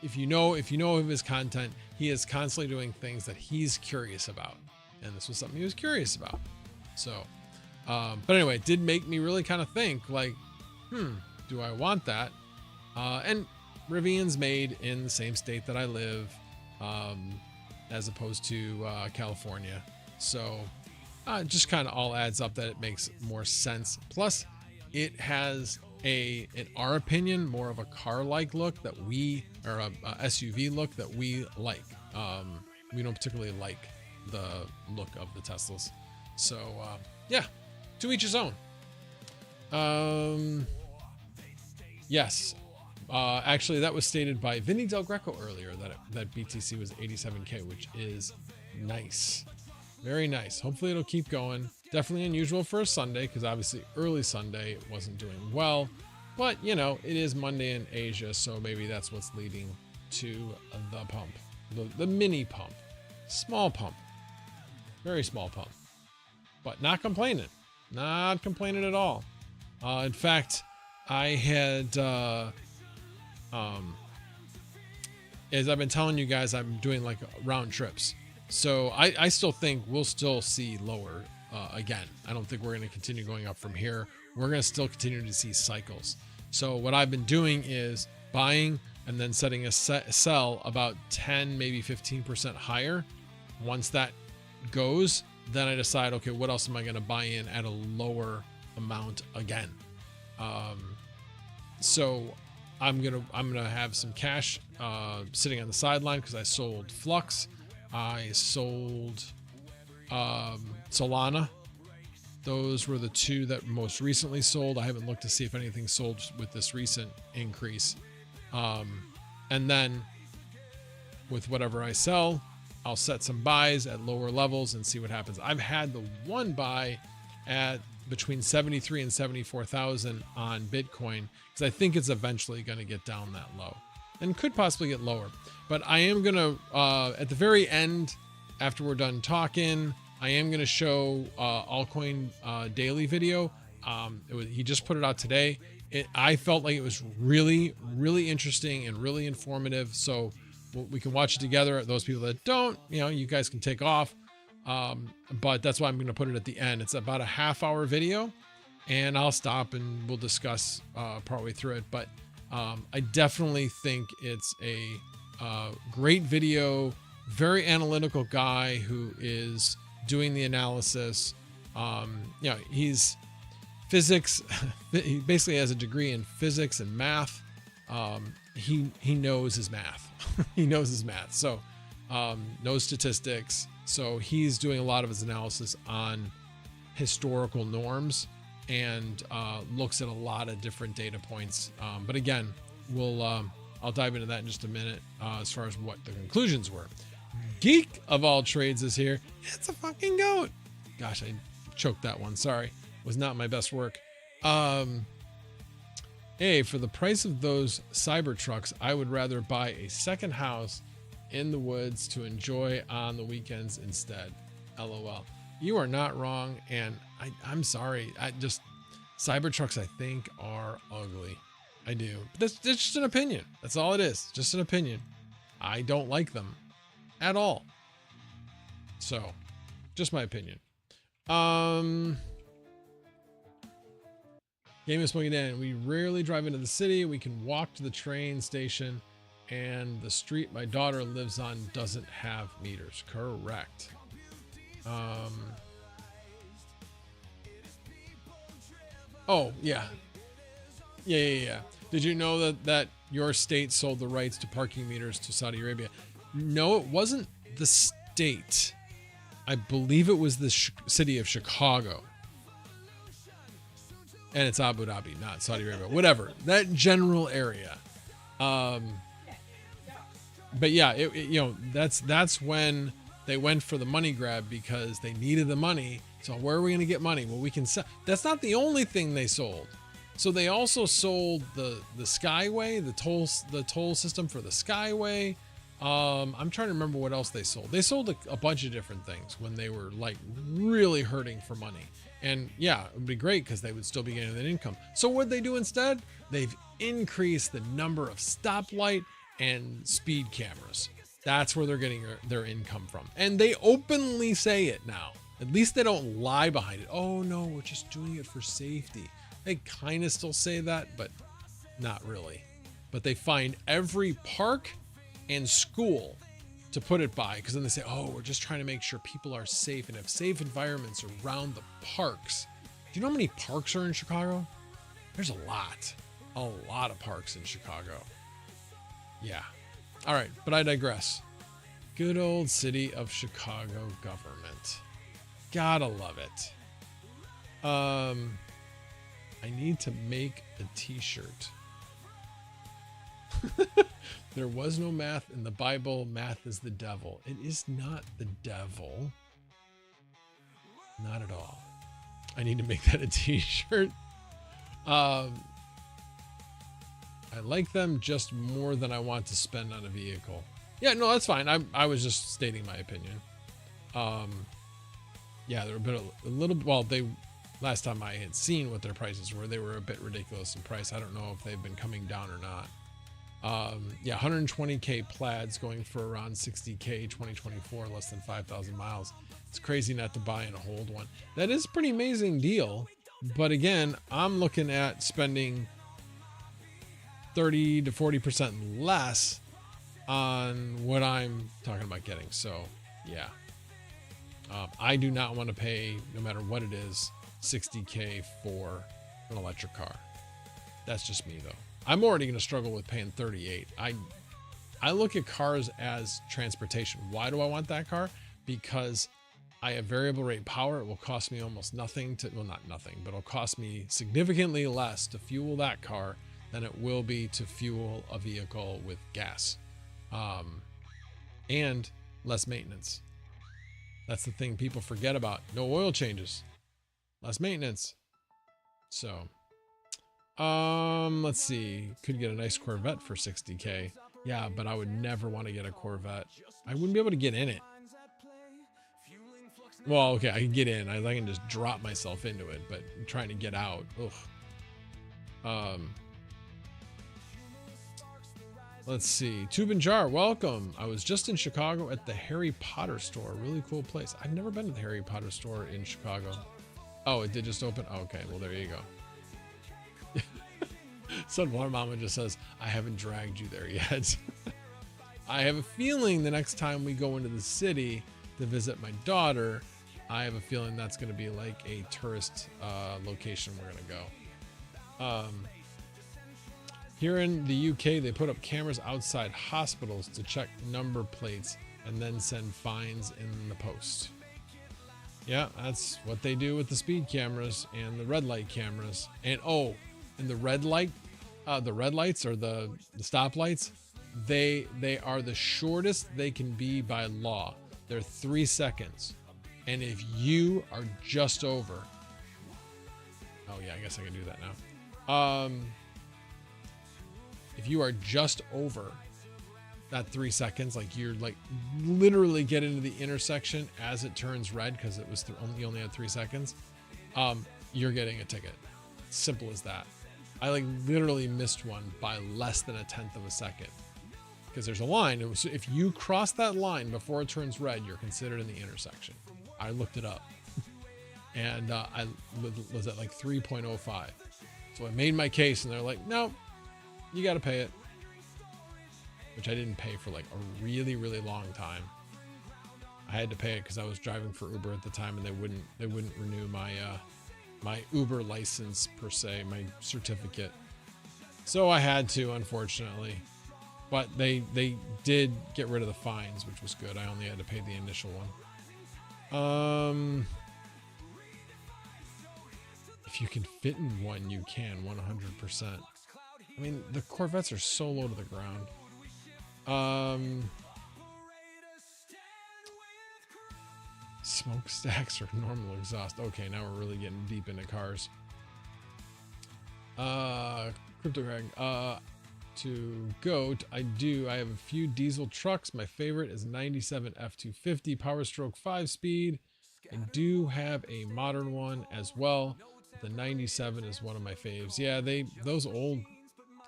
If you know of his content, he is constantly doing things that he's curious about. And this was something he was curious about. So, but anyway, it did make me really kind of think like, do I want that? And Rivian's made in the same state that I live, as opposed to California. So it just kind of all adds up that it makes more sense. Plus, it has in our opinion, more of a car-like look that a SUV look that we like. We don't particularly like the look of the Teslas. So yeah, to each his own. Yes. Actually, that was stated by Vinny Del Greco earlier that BTC was 87K, which is nice. Very nice. Hopefully it'll keep going. Definitely unusual for a Sunday, because obviously early Sunday it wasn't doing well. But, it is Monday in Asia, so maybe that's what's leading to the pump. The mini pump. Small pump. Very small pump. But not complaining. Not complaining at all. In fact, I had... as I've been telling you guys, I'm doing like round trips. So I still think we'll still see lower again. I don't think we're going to continue going up from here. We're going to still continue to see cycles. So what I've been doing is buying and then setting a sell about 10, maybe 15% higher. Once that goes, then I decide, okay, what else am I going to buy in at a lower amount again? So I'm gonna have some cash sitting on the sideline because I sold Flux, I sold Solana. Those were the two that most recently sold. I haven't looked to see if anything sold with this recent increase. And then with whatever I sell, I'll set some buys at lower levels and see what happens. I've had the one buy at between 73 and 74,000 on Bitcoin because I think it's eventually going to get down that low. and could possibly get lower. But I am going to, at the very end, after we're done talking, I am going to show Altcoin Daily video. He just put it out today. I felt like it was really, really interesting and really informative. So we can watch it together. Those people that don't, you guys can take off. But that's why I'm going to put it at the end. It's about a half-hour video, and I'll stop and we'll discuss partway through it. But I definitely think it's a great video. Very analytical guy who is doing the analysis. He's physics. He basically has a degree in physics and math. He knows his math. He knows his math. So knows statistics. So he's doing a lot of his analysis on historical norms and looks at a lot of different data points. But again, I'll dive into that in just a minute as far as what the conclusions were. Geek of all trades is here. It's a fucking goat. Gosh, I choked that one. Sorry. Was not my best work. Hey, for the price of those Cybertrucks, I would rather buy a second house in the woods to enjoy on the weekends instead. LOL. You are not wrong, and I'm sorry. Cybertrucks, I think, are ugly. I do. But that's just an opinion. That's all it is. Just an opinion. I don't like them at all. So, just my opinion. Game is smoking in. We rarely drive into the city. We can walk to the train station, and the street my daughter lives on doesn't have meters. Correct. Oh, yeah. Yeah. Did you know that your state sold the rights to parking meters to Saudi Arabia? No, it wasn't the state. I believe it was the city of Chicago. And it's Abu Dhabi, not Saudi Arabia. Whatever. That general area. But yeah, that's when they went for the money grab because they needed the money. So where are we going to get money? Well, we can sell. That's not the only thing they sold. So they also sold the Skyway, the toll system for the Skyway. I'm trying to remember what else they sold. They sold a bunch of different things when they were like really hurting for money. And yeah, it would be great because they would still be getting that income. So what they do instead? They've increased the number of stoplight and speed cameras. That's where they're getting their income from. And they openly say it now. At least they don't lie behind it. Oh no, we're just doing it for safety. They kind of still say that, but not really. But they find every park and school to put it by, because then they say, oh, we're just trying to make sure people are safe and have safe environments around the parks. Do you know how many parks are in Chicago? There's a lot of parks in Chicago. Yeah. All right, but I digress. Good old city of Chicago government. Gotta love it. I need to make a t-shirt. There was no math in the Bible. Math is the devil. It is not the devil. Not at all. I need to make that a t-shirt. I like them just more than I want to spend on a vehicle. Yeah, no, that's fine. I was just stating my opinion. Yeah, they're a bit a little. Well, last time I had seen what their prices were, they were a bit ridiculous in price. I don't know if they've been coming down or not. Yeah, 120K plaids going for around 60K 2024, less than 5,000 miles. It's crazy not to buy and hold one. That is a pretty amazing deal. But again, I'm looking at spending 30 to 40% less on what I'm talking about getting. So yeah, I do not want to pay, no matter what it is, 60K for an electric car. That's just me though. I'm already going to struggle with paying 38. I look at cars as transportation. Why do I want that car? Because I have variable rate power. It will cost me almost nothing to, well, not nothing, but it'll cost me significantly less to fuel that car than it will be to fuel a vehicle with gas. And less maintenance. That's the thing people forget about. No oil changes, less maintenance. So, let's see. Could get a nice Corvette for 60K. Yeah, but I would never want to get a Corvette. I wouldn't be able to get in it. Well, okay, I can get in. I can just drop myself into it, but trying to get out, ugh. Let's see. Tube and Jar, welcome. I was just in Chicago at the Harry Potter store. Really cool place. I've never been to the Harry Potter store in Chicago. Oh, it did just open? Oh, okay, well, there you go. Sunwater Mama just says, I haven't dragged you there yet. I have a feeling the next time we go into the city to visit my daughter, I have a feeling that's going to be like a tourist location we're going to go. Here in the UK, they put up cameras outside hospitals to check number plates and then send fines in the post. Yeah, that's what they do with the speed cameras and the red light cameras. And and the red lights or the stoplights, they are the shortest they can be by law. They're 3 seconds. And if you are just over, oh yeah, I guess I can do that now. If you are just over that 3 seconds, like you're like literally get into the intersection as it turns red because it was you only had 3 seconds, you're getting a ticket. Simple as that. I like literally missed one by less than 1/10 of a second because there's a line. If you cross that line before it turns red, you're considered in the intersection. I looked it up and I was at like 3.05. So I made my case and they're like, no, you got to pay it, which I didn't pay for like a really, really long time. I had to pay it because I was driving for Uber at the time and they wouldn't renew my my Uber license per se, my certificate. So I had to, unfortunately, but they did get rid of the fines, which was good. I only had to pay the initial one. If you can fit in one, you can 100%. I mean, the Corvettes are so low to the ground. Smokestacks or normal exhaust. Okay, now we're really getting deep into cars. Crypto Greg. To GOAT, I have a few diesel trucks. My favorite is 97 F250 Power Stroke 5-speed. I do have a modern one as well. The 97 is one of my faves. Yeah, those old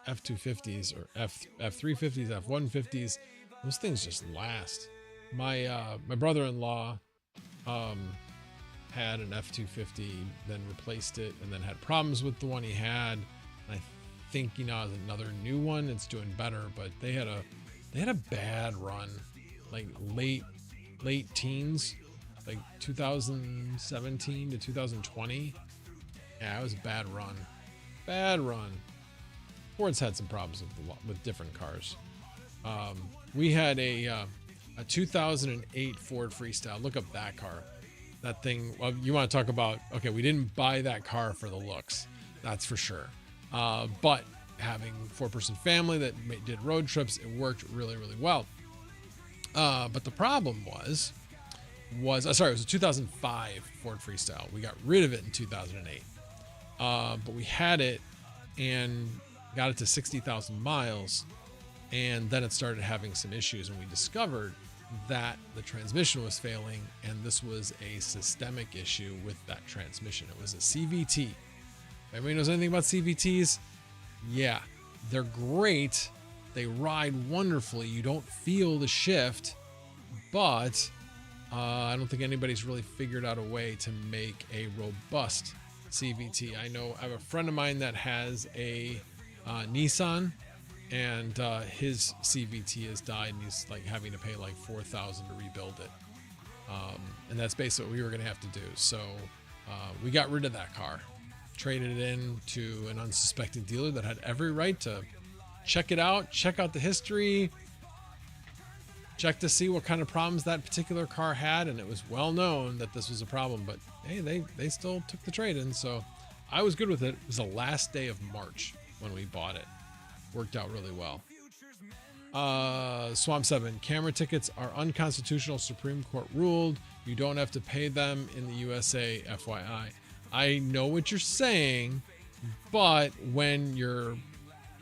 F250s or F350s, F150s, those things just last. My brother-in-law had an F250, then replaced it, and then had problems with the one he had. And I think has another new one. It's doing better, but they had a bad run, like late teens, like 2017 to 2020. Yeah, it was a bad run. Bad run. Ford's had some problems with different cars. We had a 2008 Ford Freestyle. Look up that car. That thing, well, you want to talk about, okay, we didn't buy that car for the looks. That's for sure. But having 4-person family that did road trips, it worked really, really well. But the problem was it was a 2005 Ford Freestyle. We got rid of it in 2008. But we had it and got it to 60,000 miles. And then it started having some issues, and we discovered that the transmission was failing, and this was a systemic issue with that transmission. It was a CVT. If anybody knows anything about CVTs, yeah, they're great. They ride wonderfully. You don't feel the shift, but I don't think anybody's really figured out a way to make a robust CVT. I have a friend of mine that has a Nissan, and his CVT has died, and he's like having to pay like $4,000 to rebuild it. And that's basically what we were going to have to do. So we got rid of that car, traded it in to an unsuspecting dealer that had every right to check it out, check out the history, check to see what kind of problems that particular car had. And it was well known that this was a problem, but hey, they still took the trade in. So I was good with it. It was the last day of March when we bought it. Worked out really well. Swamp 7, camera tickets are unconstitutional. Supreme Court ruled you don't have to pay them in the USA, FYI. I know what you're saying, but when you're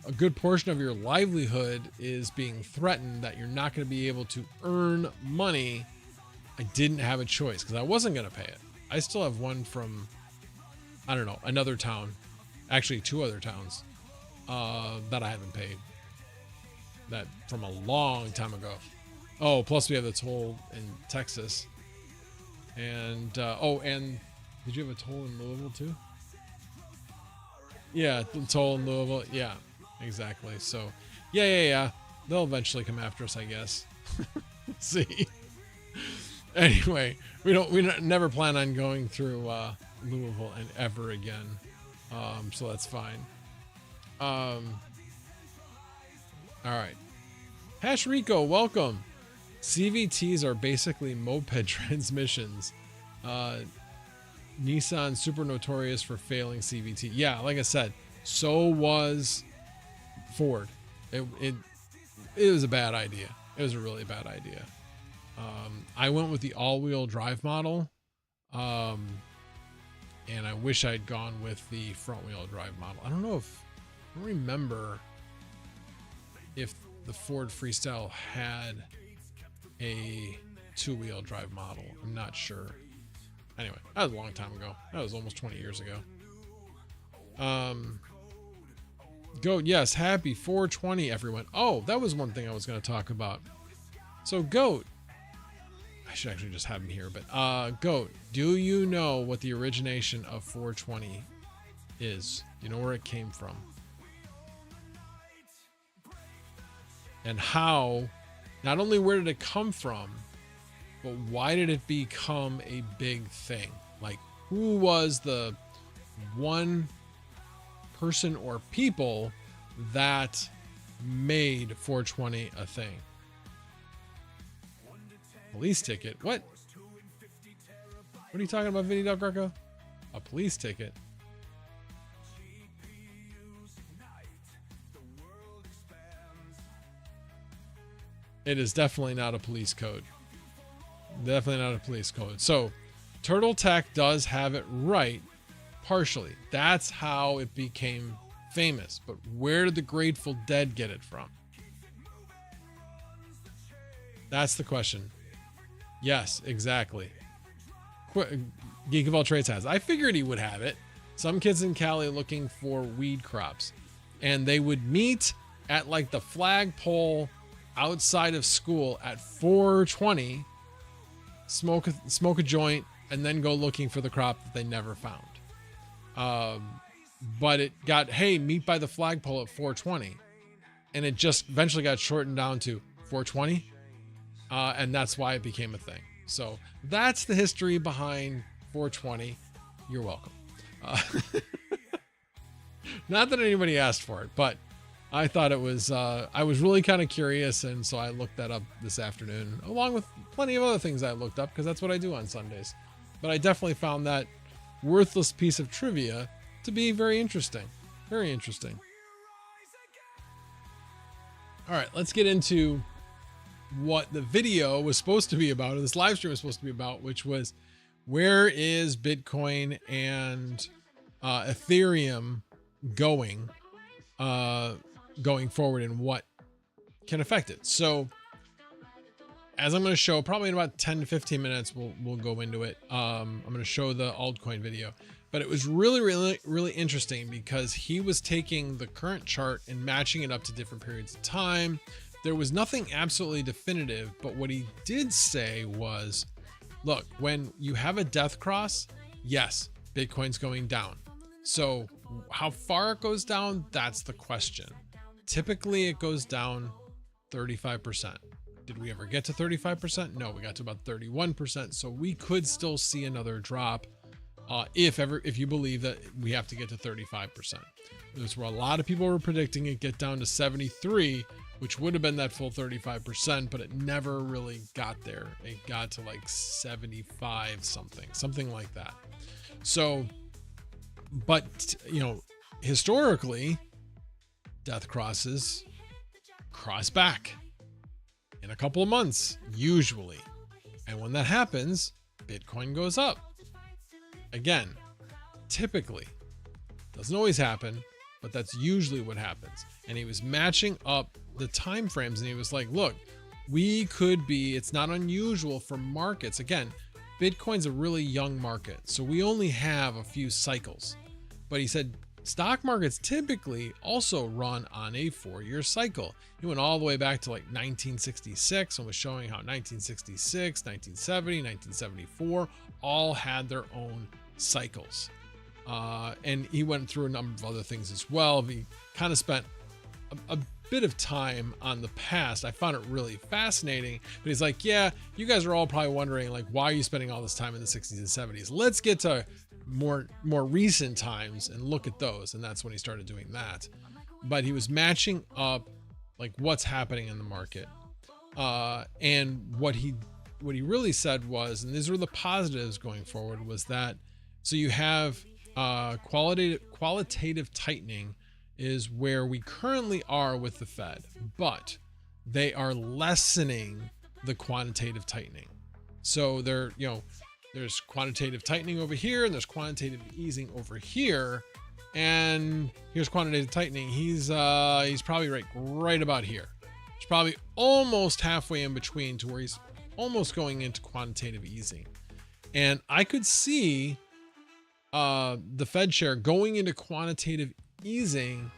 a good portion of your livelihood is being threatened, that you're not going to be able to earn money, I didn't have a choice because I wasn't going to pay it. I still have one from, I don't know, another town, actually 2 other towns that I haven't paid, that from a long time ago. Oh, plus we have the toll in Texas. And, and did you have a toll in Louisville too? Yeah, the toll in Louisville. Yeah, exactly. So, yeah. They'll eventually come after us, I guess. See. Anyway, we never plan on going through Louisville and ever again. So that's fine. All right. Hash Rico, welcome. CVTs are basically moped transmissions. Nissan super notorious for failing CVT. Yeah, like I said, so was Ford. It was a bad idea. It was a really bad idea. I went with the all-wheel drive model, and I wish I'd gone with the front-wheel drive model. I don't remember if the Ford Freestyle had a 2-wheel drive model. I'm not sure. Anyway, that was a long time ago. That was almost 20 years ago. Goat, yes, happy 420, everyone. Oh, that was one thing I was going to talk about. So, Goat, I should actually just have him here, but Goat, do you know what the origination of 420 is? Do you know where it came from? And how, not only where did it come from, but why did it become a big thing? Like, who was the one person or people that made 420 a thing? Police ticket? What? What are you talking about, Vinny Del Greco? A police ticket? It is definitely not a police code. Definitely not a police code. So, Turtle Tech does have it right, partially. That's how it became famous. But where did the Grateful Dead get it from? That's the question. Yes, exactly. Geek of All Trades has. I figured he would have it. Some kids in Cali looking for weed crops. And they would meet at like the flagpole outside of school at 420, smoke a joint, and then go looking for the crop that they never found. But it got, hey, meet by the flagpole at 420. And it just eventually got shortened down to 420. And that's why it became a thing. So that's the history behind 420. You're welcome. Not that anybody asked for it, but I thought it was, I was really kind of curious. And so I looked that up this afternoon, along with plenty of other things I looked up, because that's what I do on Sundays. But I definitely found that worthless piece of trivia to be very interesting. Very interesting. All right, let's get into what the video was supposed to be about, or this live stream was supposed to be about, which was where is Bitcoin and Ethereum going forward, and what can affect it. So as I'm going to show, probably in about 10 to 15 minutes, we'll go into it. I'm going to show the altcoin video, but it was really interesting because he was taking the current chart and matching it up to different periods of time. There was nothing absolutely definitive, but what he did say was, look, when you have a death cross, yes, Bitcoin's going down. So how far it goes down, that's the question. Typically it goes down 35%. Did we ever get to 35%? No, we got to about 31%. So we could still see another drop if you believe that we have to get to 35%. There's where a lot of people were predicting it get down to 73, which would have been that full 35%, but it never really got there. It got to like 75 something like that. So, but historically, death crosses cross back in a couple of months, usually. And when that happens, Bitcoin goes up. Again, typically, doesn't always happen, but that's usually what happens. And he was matching up the time frames, and he was like, look, we could be, it's not unusual for markets. Again, Bitcoin's a really young market, so we only have a few cycles. But he said stock markets typically also run on a 4-year cycle. He went all the way back to like 1966 and was showing how 1966, 1970, 1974 all had their own cycles. And he went through a number of other things as well. He kind of spent a bit of time on the past. I found it really fascinating, but he's like, yeah, you guys are all probably wondering, like, why are you spending all this time in the 60s and 70s? Let's get to more recent times and look at those. And that's when he started doing that. But he was matching up like what's happening in the market. And what he really said was, and these were the positives going forward, was that, so you have qualitative tightening is where we currently are with the Fed, but they are lessening the quantitative tightening. So there's quantitative tightening over here, and there's quantitative easing over here, and here's quantitative tightening. He's probably right about here. It's probably almost halfway in between to where he's almost going into quantitative easing. And I could see the Fed chair going into quantitative easing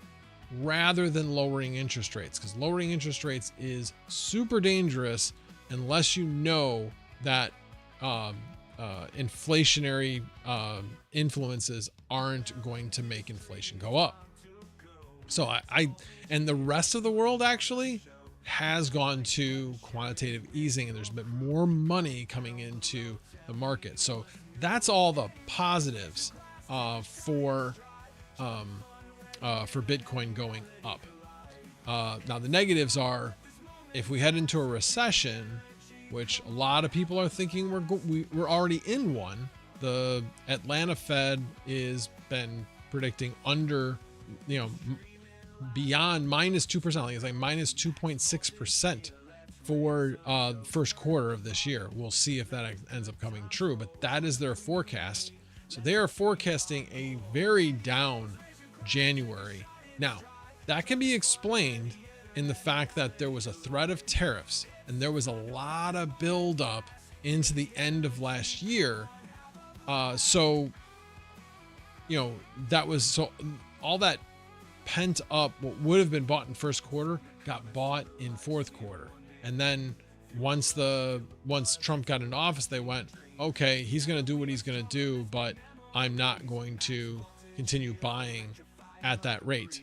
rather than lowering interest rates, because lowering interest rates is super dangerous unless you know that inflationary influences aren't going to make inflation go up. So and the rest of the world actually has gone to quantitative easing, and there's been more money coming into the market. So that's all the positives for Bitcoin going up. Now the negatives are, if we head into a recession, which a lot of people are thinking we're already in one. The Atlanta Fed is been predicting under, beyond -2%. I think it's like -2.6% for first quarter of this year. We'll see if that ends up coming true, but that is their forecast. So they are forecasting a very down January. Now, that can be explained in the fact that there was a threat of tariffs, and there was a lot of buildup into the end of last year. So all that pent up, what would have been bought in first quarter, got bought in fourth quarter. And then once Trump got into office, they went, okay, he's going to do what he's going to do, but I'm not going to continue buying at that rate.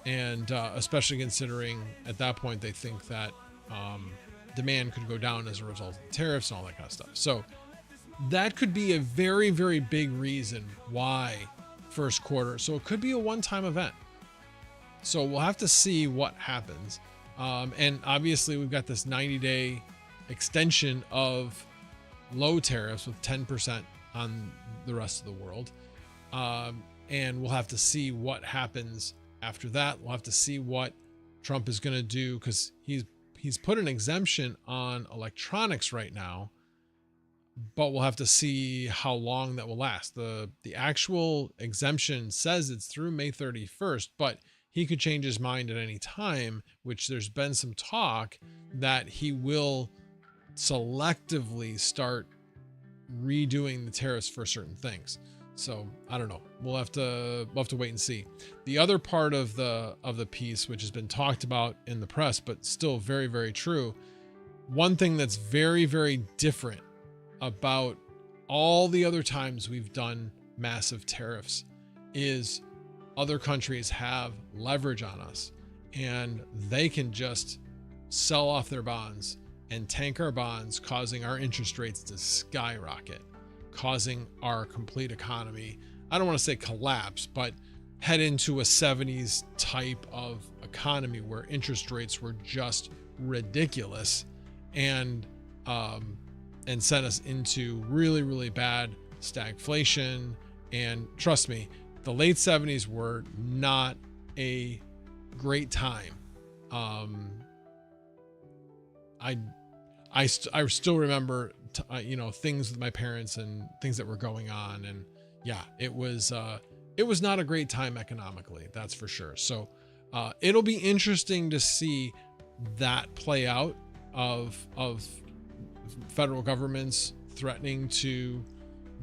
And especially considering at that point, they think that demand could go down as a result of the tariffs and all that kind of stuff. So that could be a very, very big reason why first quarter. So it could be a one-time event. So we'll have to see what happens. And obviously we've got this 90-day extension of low tariffs with 10% on the rest of the world. And we'll have to see what happens after that. We'll have to see what Trump is going to do, because he's put an exemption on electronics right now, but we'll have to see how long that will last. The actual exemption says it's through May 31st, but he could change his mind at any time, which there's been some talk that he will selectively start redoing the tariffs for certain things. So I don't know. We'll have to wait and see. The other part of the piece, which has been talked about in the press, but still very, very true. One thing that's very, very different about all the other times we've done massive tariffs is other countries have leverage on us, and they can just sell off their bonds and tank our bonds, causing our interest rates to skyrocket, causing our complete economy, I don't want to say collapse, but head into a 70s type of economy where interest rates were just ridiculous, and sent us into really, really bad stagflation. And trust me, the late 70s were not a great time. I still remember, things with my parents and things that were going on. And yeah, it was it was not a great time economically, that's for sure. So it'll be interesting to see that play out of federal governments threatening to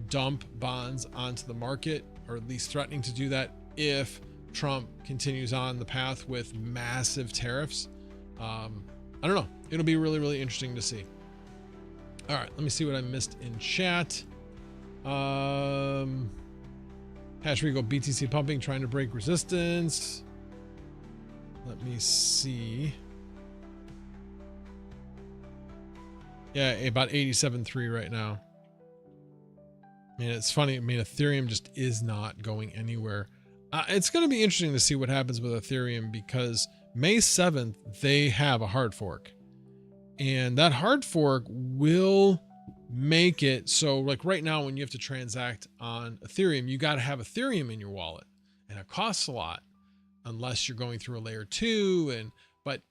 dump bonds onto the market, or at least threatening to do that if Trump continues on the path with massive tariffs. I don't know. It'll be really, really interesting to see. All right, let me see what I missed in chat. Hash Regal, BTC pumping, trying to break resistance. Let me see. Yeah, about 87.3 right now. I mean, it's funny. I mean, Ethereum just is not going anywhere. It's going to be interesting to see what happens with Ethereum, because May 7th, they have a hard fork. And that hard fork will make it so, like right now, when you have to transact on Ethereum, you got to have Ethereum in your wallet, and it costs a lot unless you're going through a layer 2. But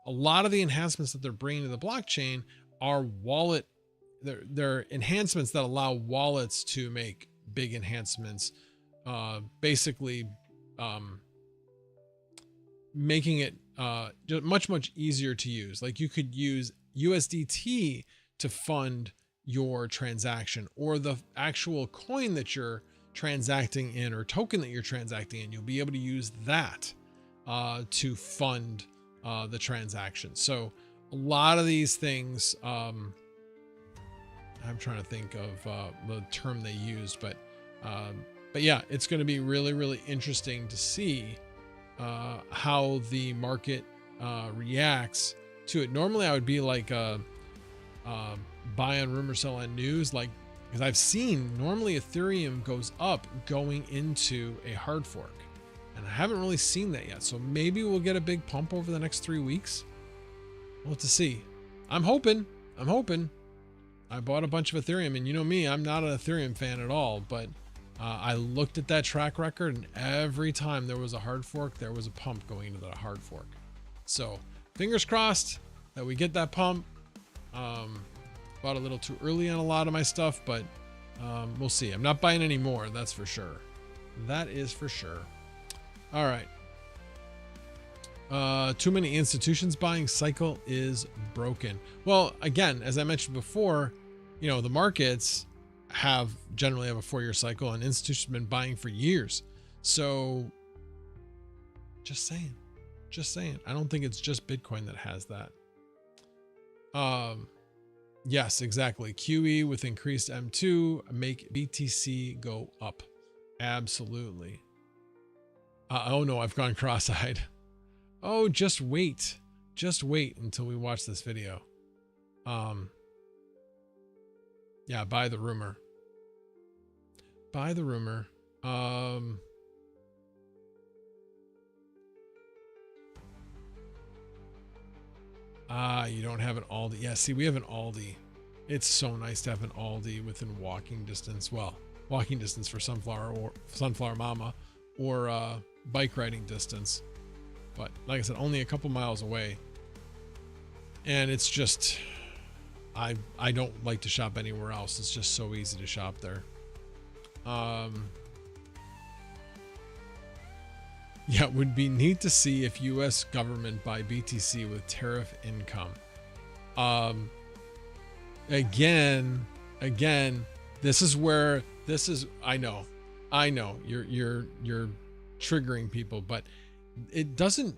a lot of the enhancements that they're bringing to the blockchain are wallet. They're enhancements that allow wallets to make big enhancements, basically making it just much easier to use. Like you could use USDT to fund your transaction, or the actual coin that you're transacting in, or token that you're transacting in. You'll be able to use that to fund the transaction. So a lot of these things, I'm trying to think of the term they used, but yeah, it's going to be really, really interesting to see how the market reacts to it. Normally I would be like buy on rumor, sell on news, like, because I've seen normally Ethereum goes up going into a hard fork, and I haven't really seen that yet. So maybe we'll get a big pump over the next 3 weeks. We'll have to see. I'm hoping. I bought a bunch of Ethereum, and you know me, I'm not an Ethereum fan at all, but I looked at that track record, and every time there was a hard fork, there was a pump going into that hard fork. So fingers crossed that we get that pump. Bought a little too early on a lot of my stuff, but we'll see. I'm not buying any more, that's for sure. That is for sure. All right. Too many institutions buying, cycle is broken. Well, again, as I mentioned before, you know, the markets generally have a 4-year cycle, and institutions have been buying for years. So just saying, I don't think it's just Bitcoin that has that. Yes, exactly. QE with increased M2 make BTC go up. Absolutely. Oh no, I've gone cross-eyed. Oh, just wait until we watch this video. Yeah, buy the rumor. You don't have an Aldi. Yeah, see, we have an Aldi. It's so nice to have an Aldi within walking distance. Well, walking distance for Sunflower Mama, or bike riding distance. But like I said, only a couple miles away. And it's just, I don't like to shop anywhere else. It's just so easy to shop there. Yeah, it would be neat to see if U.S. government buy BTC with tariff income. Again, this is where I know you're triggering people, but it doesn't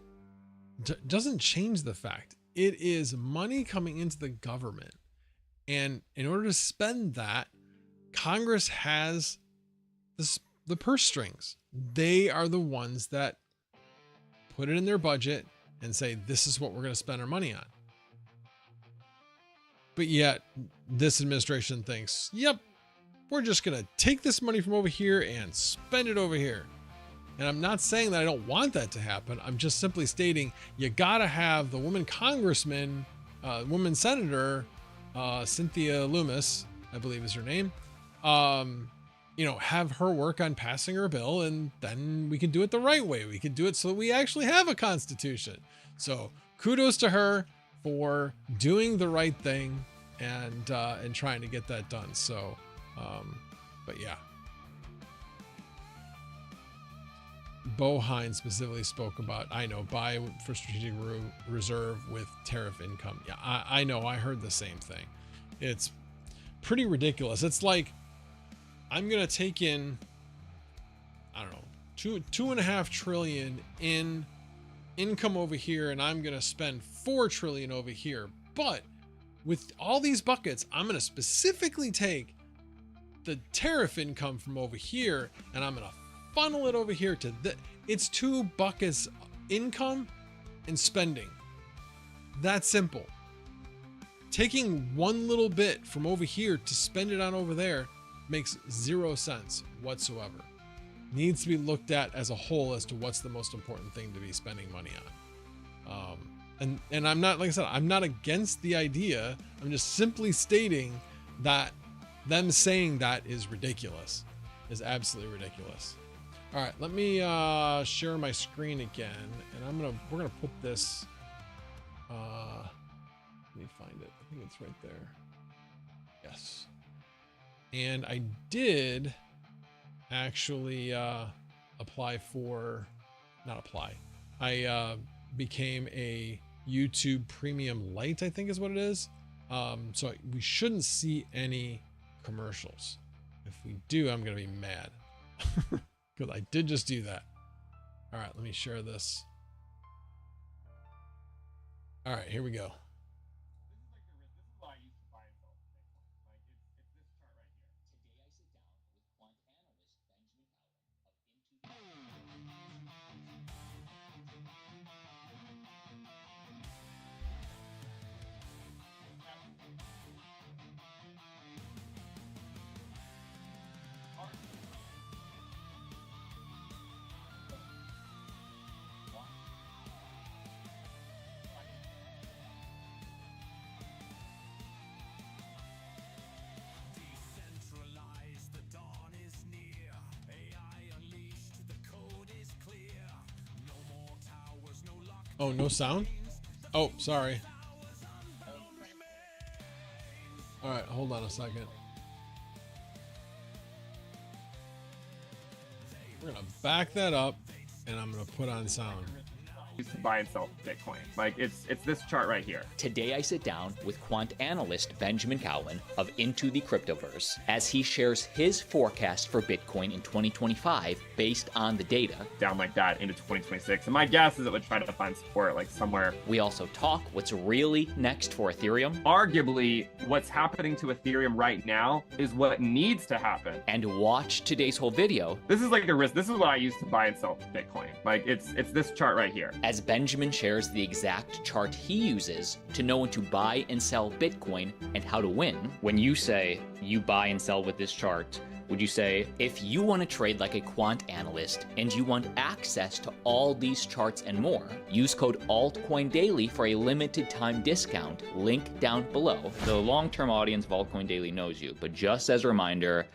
change the fact it is money coming into the government, and in order to spend that, Congress has the purse strings. They are the ones that put it in their budget and say, this is what we're going to spend our money on. But yet this administration thinks, yep, we're just going to take this money from over here and spend it over here. And I'm not saying that I don't want that to happen. I'm just simply stating you got to have the woman congressman, woman senator, Cynthia Loomis, I believe is her name, have her work on passing her bill, and then we can do it the right way. We can do it so that we actually have a constitution. So kudos to her for doing the right thing and trying to get that done. So, but yeah. Bohine specifically spoke about, I know, buy for strategic reserve with tariff income. Yeah, I know. I heard the same thing. It's pretty ridiculous. It's like, I'm going to take in, I don't know, 2.5 trillion in income over here, and I'm going to spend 4 trillion over here. But with all these buckets, I'm going to specifically take the tariff income from over here, and I'm going to funnel it over here to it's 2 buckets, income and spending. That simple. Taking one little bit from over here to spend it on over there makes 0 sense whatsoever. Needs to be looked at as a whole as to what's the most important thing to be spending money on. And I'm not, like I said, I'm not against the idea. I'm just simply stating that them saying that is ridiculous, is absolutely ridiculous. All right, let me share my screen again, and we're gonna put this. Let me find it. I think it's right there. Yes. And I did actually apply for, not apply. I became a YouTube Premium Lite, I think is what it is. So we shouldn't see any commercials. If we do, I'm gonna be mad. Because I did just do that. All right, let me share this. All right, here we go. Oh, no sound? Oh, sorry. All right, hold on a second. We're gonna back that up, and I'm gonna put on sound. To buy and sell Bitcoin. Like it's this chart right here. Today I sit down with quant analyst Benjamin Cowan of Into the Cryptoverse as he shares his forecast for Bitcoin in 2025 based on the data. Down like that into 2026. And my guess is it would try to find support like somewhere. We also talk what's really next for Ethereum. Arguably, what's happening to Ethereum right now is what needs to happen. And watch today's whole video. This is like a risk. This is what I use to buy and sell Bitcoin. Like it's this chart right here. As Benjamin shares the exact chart he uses to know when to buy and sell Bitcoin and how to win. When you say you buy and sell with this chart, would you say, if you want to trade like a quant analyst and you want access to all these charts and more, use code Altcoin Daily for a limited time discount, link down below. The long-term audience of Altcoin Daily knows you, but just as a reminder,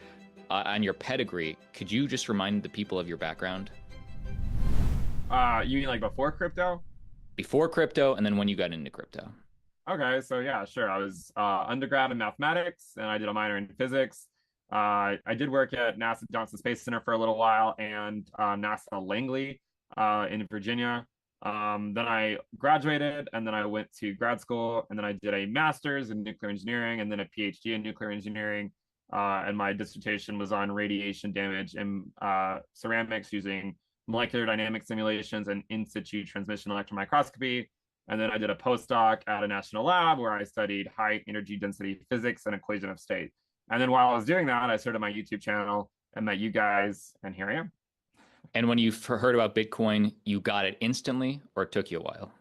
on your pedigree, could you just remind the people of your background? You mean like before crypto? Before crypto, and then when you got into crypto. Okay, so yeah, sure. I was undergrad in mathematics, and I did a minor in physics. I did work at NASA Johnson Space Center for a little while, and NASA Langley in Virginia. Then I graduated, and then I went to grad school, and then I did a master's in nuclear engineering, and then a PhD in nuclear engineering. And my dissertation was on radiation damage in ceramics using molecular dynamic simulations and in situ transmission electron microscopy. And then I did a postdoc at a national lab where I studied high energy density physics and equation of state. And then while I was doing that, I started my YouTube channel and met you guys, and here I am. And when you heard about Bitcoin, you got it instantly, or it took you a while?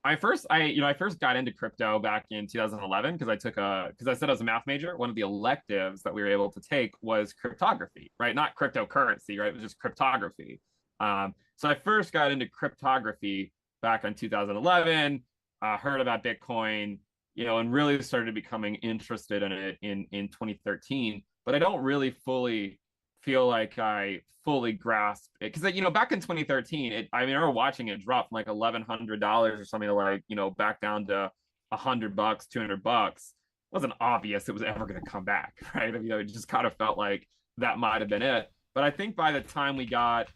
I first got into crypto back in 2011 because I said I was a math major. One of the electives that we were able to take was cryptography, right? Not cryptocurrency, right? It was just cryptography. So I first got into cryptography back in 2011, heard about Bitcoin, and really started becoming interested in it in 2013. But I don't really fully feel like I fully grasped it because, back in 2013, I remember watching it drop from like $1,100 or something to like, back down to $100, $200. It wasn't obvious it was ever going to come back, right? It just kind of felt like that might have been it. But I think by the time we got,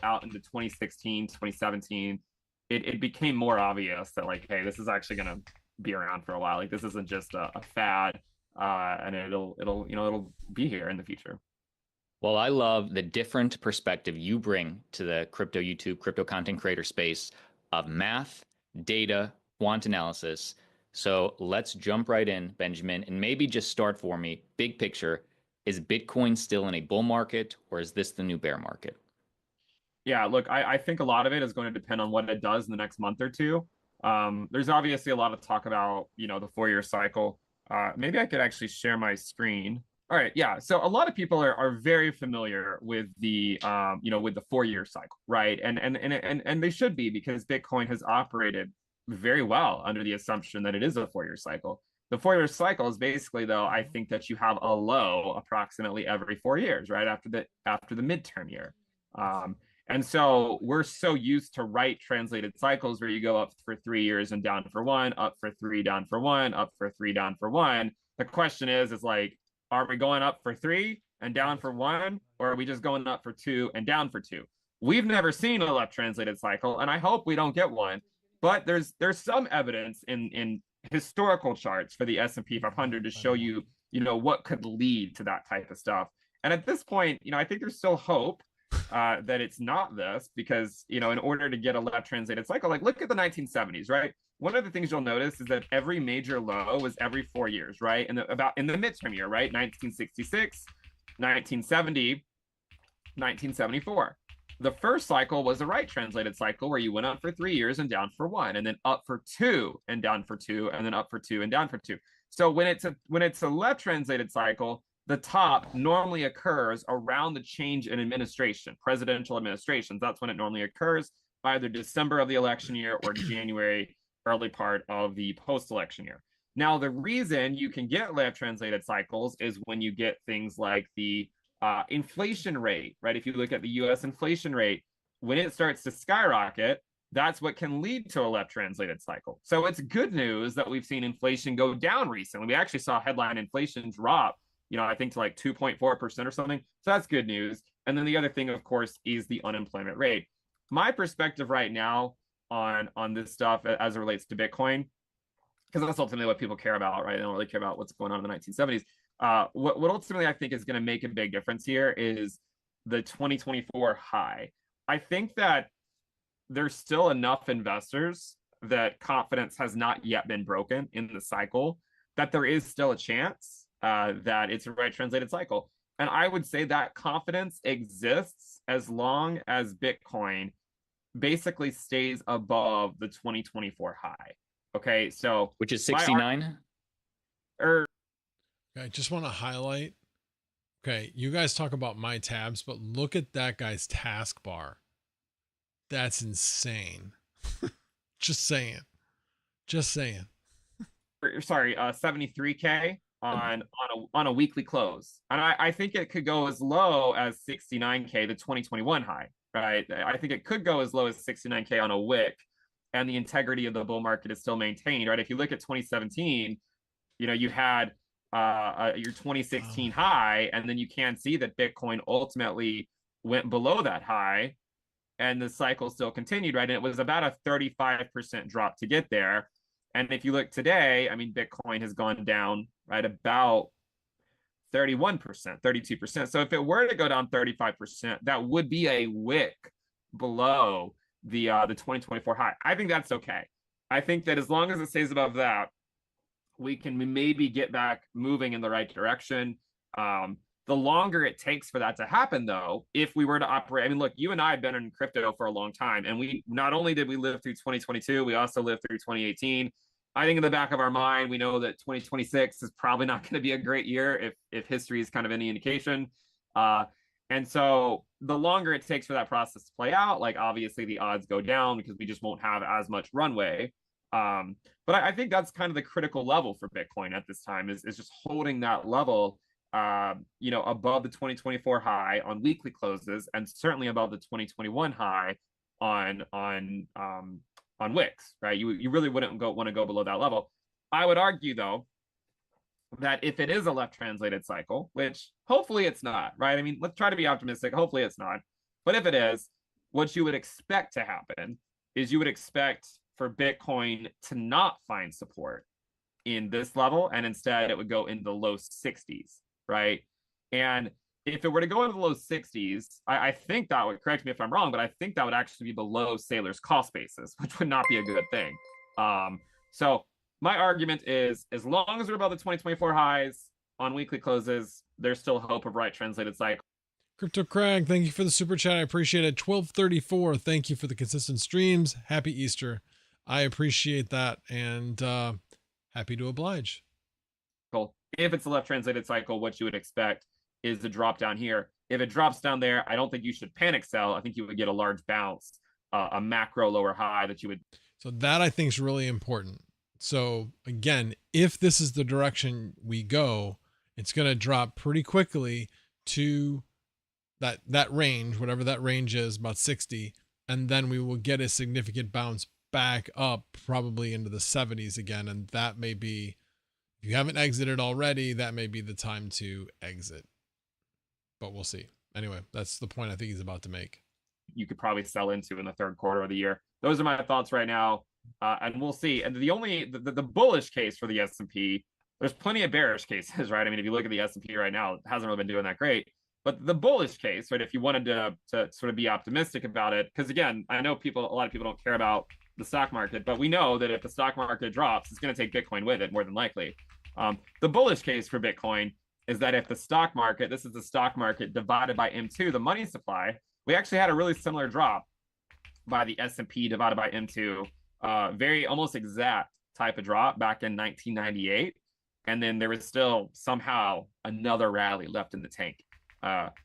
out into 2016, 2017, it became more obvious that like, hey, this is actually going to be around for a while. Like this isn't just a fad, and it'll be here in the future. Well, I love the different perspective you bring to the crypto YouTube, crypto content creator space of math, data, quant analysis. So let's jump right in, Benjamin, and maybe just start for me. Big picture, is Bitcoin still in a bull market, or is this the new bear market? Yeah, look, I think a lot of it is going to depend on what it does in the next month or two. There's obviously a lot of talk about, the 4-year cycle. Maybe I could actually share my screen. All right, yeah. So a lot of people are very familiar with the with the 4-year cycle, right? And they should be, because Bitcoin has operated very well under the assumption that it is a 4-year cycle. The 4-year cycle is basically, though, I think that you have a low approximately every 4 years, right after the midterm year. And so we're so used to right translated cycles where you go up for 3 years and down for one, up for three, down for one, up for three, down for one. The question is like, are we going up for 3 and down for 1, or are we just going up for 2 and down for 2? We've never seen a left translated cycle, and I hope we don't get one. But there's some evidence in historical charts for the S&P 500 to show you, what could lead to that type of stuff. And at this point, I think there's still hope that it's not this, because, in order to get a left translated cycle, like look at the 1970s, right? One of the things you'll notice is that every major low was every 4 years, right? And about in the midterm year, right? 1966, 1970, 1974. The first cycle was a right translated cycle where you went up for 3 years and down for 1, and then up for 2 and down for 2, and then up for 2 and down for 2. So when it's a left translated cycle, the top normally occurs around the change in administration, presidential administrations. That's when it normally occurs, either December of the election year or January, early part of the post-election year. Now, the reason you can get left translated cycles is when you get things like the inflation rate, right? If you look at the US inflation rate, when it starts to skyrocket, that's what can lead to a left translated cycle. So it's good news that we've seen inflation go down recently. We actually saw headline inflation drop, I think to like 2.4% or something. So that's good news. And then the other thing, of course, is the unemployment rate. My perspective right now on this stuff as it relates to Bitcoin, because that's ultimately what people care about, right? They don't really care about what's going on in the 1970s. What ultimately I think is going to make a big difference here is the 2024 high. I think that there's still enough investors that confidence has not yet been broken in the cycle, that there is still a chance that it's a right translated cycle. And I would say that confidence exists as long as Bitcoin basically stays above the 2024 high. Okay, so which is 69. I just want to highlight. Okay, you guys talk about my tabs, but look at that guy's taskbar. That's insane. Just saying. Sorry, 73K on a weekly close, and I think it could go as low as 69K, the 2021 high. Right, I think it could go as low as 69K on a wick, and the integrity of the bull market is still maintained. Right, if you look at 2017, you had your 2016 high, and then you can see that Bitcoin ultimately went below that high, and the cycle still continued, right? And it was about a 35% drop to get there. And if you look today, I mean, Bitcoin has gone down, right, about 31%, 32%. So if it were to go down 35%, that would be a wick below the 2024 high. I think that's okay. I think that as long as it stays above that, we can maybe get back moving in the right direction. The longer it takes for that to happen, though, if we were to operate, I mean, look, you and I have been in crypto for a long time, and we not only did we live through 2022, we also lived through 2018. I think in the back of our mind, we know that 2026 is probably not going to be a great year if history is kind of any indication. And so the longer it takes for that process to play out, like obviously the odds go down because we just won't have as much runway. But I think that's kind of the critical level for Bitcoin at this time is just holding that level, above the 2024 high on weekly closes, and certainly above the 2021 high on Wix, right? You really wouldn't want to go below that level. I would argue, though, that if it is a left translated cycle, which hopefully it's not, right? I mean, let's try to be optimistic. Hopefully it's not. But if it is, what you would expect to happen is you would expect for Bitcoin to not find support in this level, and instead it would go in the low 60s, right? And if it were to go into the low 60s, I think that would, correct me if I'm wrong, but I think that would actually be below Saylor's cost basis, which would not be a good thing. So my argument is, as long as we're above the 2024 highs on weekly closes, there's still hope of right translated cycle. Crypto Crag, thank you for the super chat. I appreciate it. 1234, thank you for the consistent streams. Happy Easter. I appreciate that, and happy to oblige. Cool. If it's a left translated cycle, what you would expect is the drop down here. If it drops down there, I don't think you should panic sell. I think you would get a large bounce, a macro lower high that you would. So that I think is really important. So again, if this is the direction we go, it's going to drop pretty quickly to that range, whatever that range is, about 60. And then we will get a significant bounce back up probably into the 70s again. And that may be, if you haven't exited already, that may be the time to exit. But we'll see. Anyway, that's the point I think he's about to make. You could probably sell into in the third quarter of the year. Those are my thoughts right now. And we'll see. And the bullish case for the S&P, there's plenty of bearish cases, right? I mean, if you look at the S&P right now, it hasn't really been doing that great. But the bullish case, right, if you wanted to sort of be optimistic about it, because again, I know a lot of people don't care about the stock market, but we know that if the stock market drops, it's going to take Bitcoin with it more than likely. The bullish case for Bitcoin is that if the stock market, this is the stock market divided by M2, the money supply, we actually had a really similar drop by the S&P divided by M2, very almost exact type of drop back in 1998. And then there was still somehow another rally left in the tank.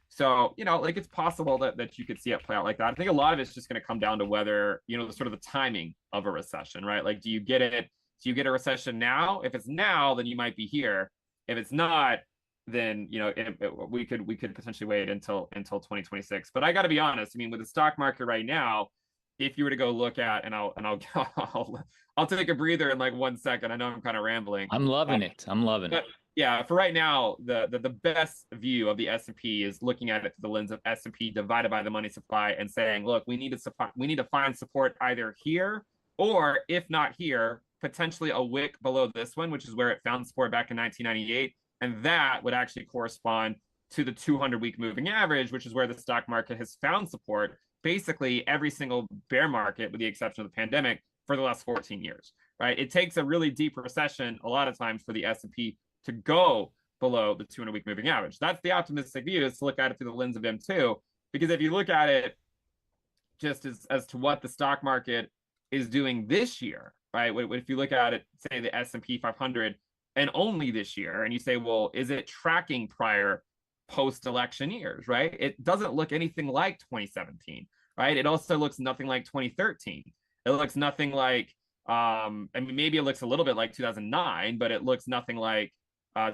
So, like it's possible that you could see it play out like that. I think a lot of it's just going to come down to whether, sort of the timing of a recession, right? Like, do you get it? Do you get a recession now? If it's now, then you might be here. If it's not, then, we could potentially wait until 2026. But I got to be honest. I mean, with the stock market right now, if you were to go look at, and I'll take a breather in like 1 second. I know I'm kind of rambling. I'm loving it. Yeah, for right now, the best view of the S&P is looking at it through the lens of S&P divided by the money supply and saying, look, we need to find support either here, or if not here, potentially a wick below this one, which is where it found support back in 1998. And that would actually correspond to the 200-week moving average, which is where the stock market has found support basically every single bear market, with the exception of the pandemic, for the last 14 years, right? It takes a really deep recession a lot of times for the S&P to go below the 200-week moving average. That's the optimistic view, is to look at it through the lens of M2, because if you look at it just as to what the stock market is doing this year, right? If you look at it, say the S&P 500, and only this year, and you say, well, is it tracking prior post-election years, right? It doesn't look anything like 2017, right? It also looks nothing like 2013. It looks nothing like, maybe it looks a little bit like 2009, but it looks nothing like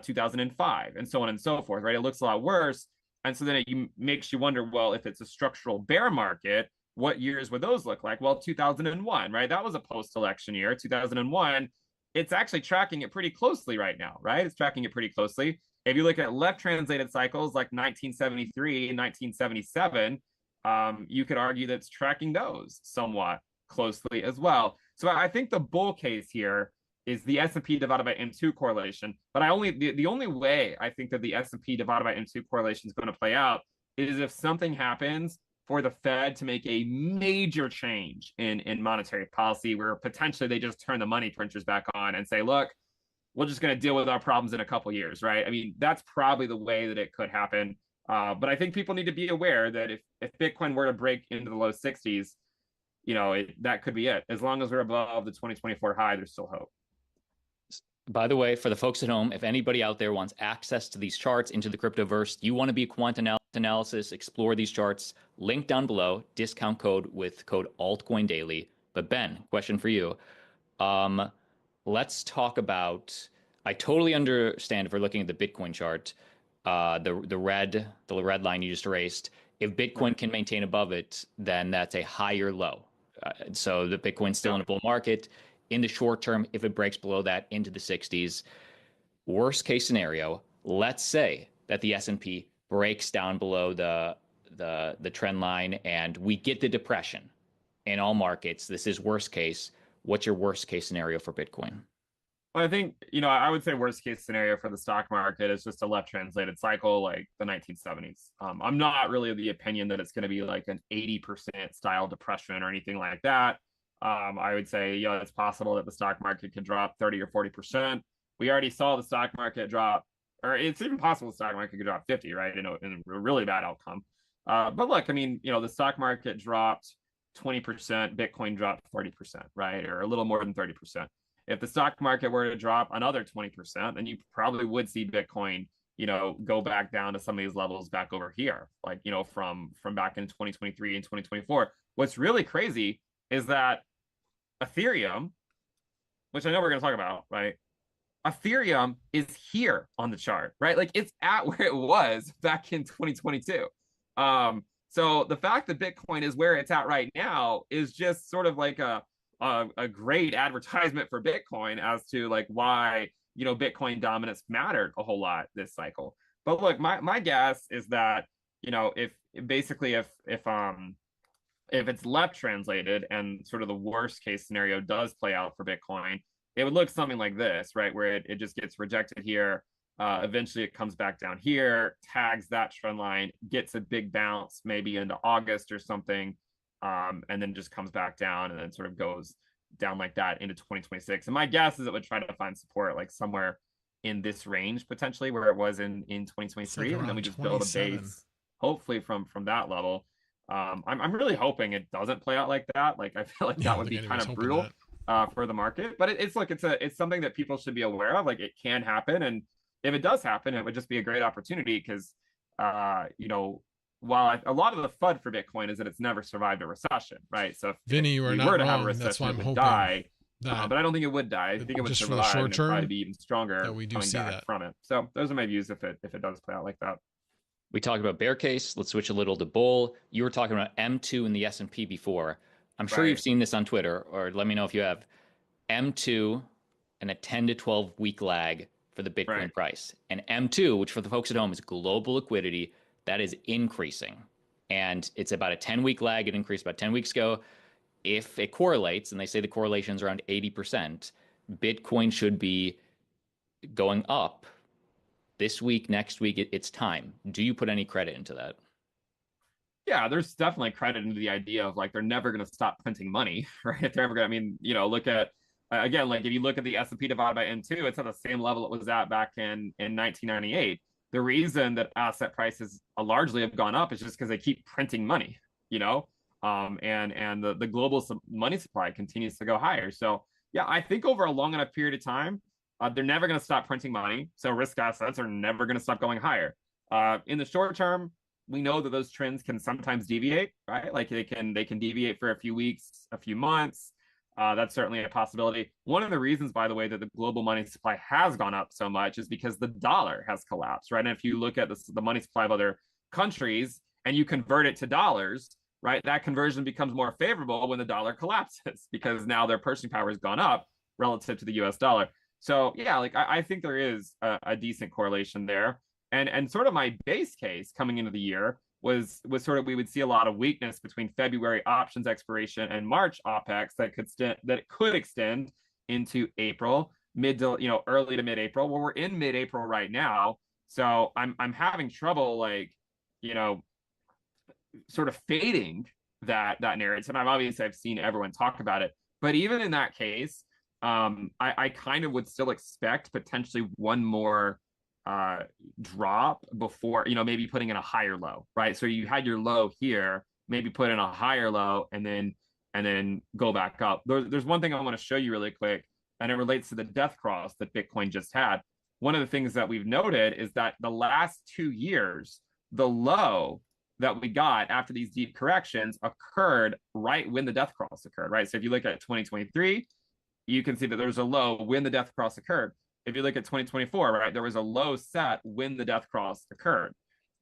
2005, and so on and so forth, right? It looks a lot worse. And so then it makes you wonder, well, if it's a structural bear market, what years would those look like? Well, 2001, right? That was a post-election year. 2001, it's actually tracking it pretty closely right now, right? It's tracking it pretty closely. If you look at left translated cycles like 1973 and 1977, you could argue that it's tracking those somewhat closely as well. So I think the bull case here is the S&P divided by M2 correlation. But the only way I think that the S&P divided by M2 correlation is going to play out is if something happens for the Fed to make a major change in monetary policy, where potentially they just turn the money printers back on and say, look, we're just going to deal with our problems in a couple of years, right? I mean, that's probably the way that it could happen. But I think people need to be aware that if Bitcoin were to break into the low 60s, that could be it. As long as we're above the 2024 high, there's still hope. By the way, for the folks at home, if anybody out there wants access to these charts into the cryptoverse, you want to be quant analysis, explore these charts, link down below, discount code with code Altcoin Daily. But Ben, question for you. Let's talk about, I totally understand if we're looking at the Bitcoin chart, the red line you just erased. If Bitcoin can maintain above it, then that's a higher low. So the Bitcoin's still in a bull market. In the short term, if it breaks below that into the 60s, Worst case scenario, let's say that the S&P breaks down below the trend line and we get the depression in all markets. This is worst case. What's your worst case scenario for Bitcoin? Well, I think, I would say worst case scenario for the stock market is just a left translated cycle like the 1970s. I'm not really of the opinion that it's going to be like an 80% style depression or anything like that. I would say, it's possible that the stock market could drop 30 or 40%. We already saw the stock market drop, or it's even possible the stock market could drop 50, right? In a really bad outcome. But look, the stock market dropped 20%, Bitcoin dropped 40%, right? Or a little more than 30%. If the stock market were to drop another 20%, then you probably would see Bitcoin, go back down to some of these levels back over here, like, from back in 2023 and 2024. What's really crazy is that Ethereum, which I know we're going to talk about, right? Ethereum is here on the chart, right? Like it's at where it was back in 2022. So the fact that Bitcoin is where it's at right now is just sort of like a great advertisement for Bitcoin as to like why, Bitcoin dominance mattered a whole lot this cycle. But look, my guess is that, if it's left translated and sort of the worst case scenario does play out for Bitcoin, it would look something like this, right? Where it just gets rejected here. Eventually it comes back down here, tags that trend line, gets a big bounce maybe into August or something, and then just comes back down and then sort of goes down like that into 2026. And my guess is it would try to find support like somewhere in this range potentially where it was in 2023, like and then we just build a base hopefully from that level. I'm really hoping it doesn't play out like that. Like I feel like that would be kind of brutal for the market, but it's something that people should be aware of. Like it can happen, and if it does happen, it would just be a great opportunity because while a lot of the FUD for Bitcoin is that it's never survived a recession, right? So if Vinny, you are not were to wrong. have a recession, it would die. But I don't think it would die. I think it would survive, for the short term, and probably be even stronger that we do coming see back that from it. So those are my views if it does play out like that. We talked about bear case. Let's switch a little to bull. You were talking about M2 in the S&P before. I'm sure you've seen this on Twitter, or let me know if you have. M2 and a 10 to 12 week lag for the Bitcoin price. And M2, which for the folks at home is global liquidity, that is increasing. And it's about a 10-week lag. It increased about 10 weeks ago. If it correlates, and they say the correlation's around 80%, Bitcoin should be going up this week, next week. It's time. Do you put any credit into that? Yeah, there's definitely credit into the idea of like they're never going to stop printing money, right? If they're ever going to, look at again, like if you look at the S&P divided by M2, it's at the same level it was at back in 1998. The reason that asset prices largely have gone up is just because they keep printing money, and the global money supply continues to go higher. So yeah, I think over a long enough period of time, they're never going to stop printing money. So risk assets are never going to stop going higher. In the short term, we know that those trends can sometimes deviate, right? Like they can deviate for a few weeks, a few months. That's certainly a possibility. One of the reasons, by the way, that the global money supply has gone up so much is because the dollar has collapsed, right? And if you look at the money supply of other countries and you convert it to dollars, right, that conversion becomes more favorable when the dollar collapses because now their purchasing power has gone up relative to the US dollar. So yeah, like I think there is a decent correlation there. And sort of my base case coming into the year was sort of we would see a lot of weakness between February options expiration and March OPEX that could extend into April, early to mid-April. Well, we're in mid-April right now, so I'm having trouble sort of fading that narrative. And I've seen everyone talk about it, but even in that case, I kind of would still expect potentially one more drop before, maybe putting in a higher low, right? So you had your low here, maybe put in a higher low and then go back up. There's one thing I want to show you really quick, and it relates to the death cross that Bitcoin just had. One of the things that we've noted is that the last 2 years, the low that we got after these deep corrections occurred right when the death cross occurred, right? So if you look at 2023, you can see that there's a low when the death cross occurred. If you look at 2024, right, there was a low set when the death cross occurred.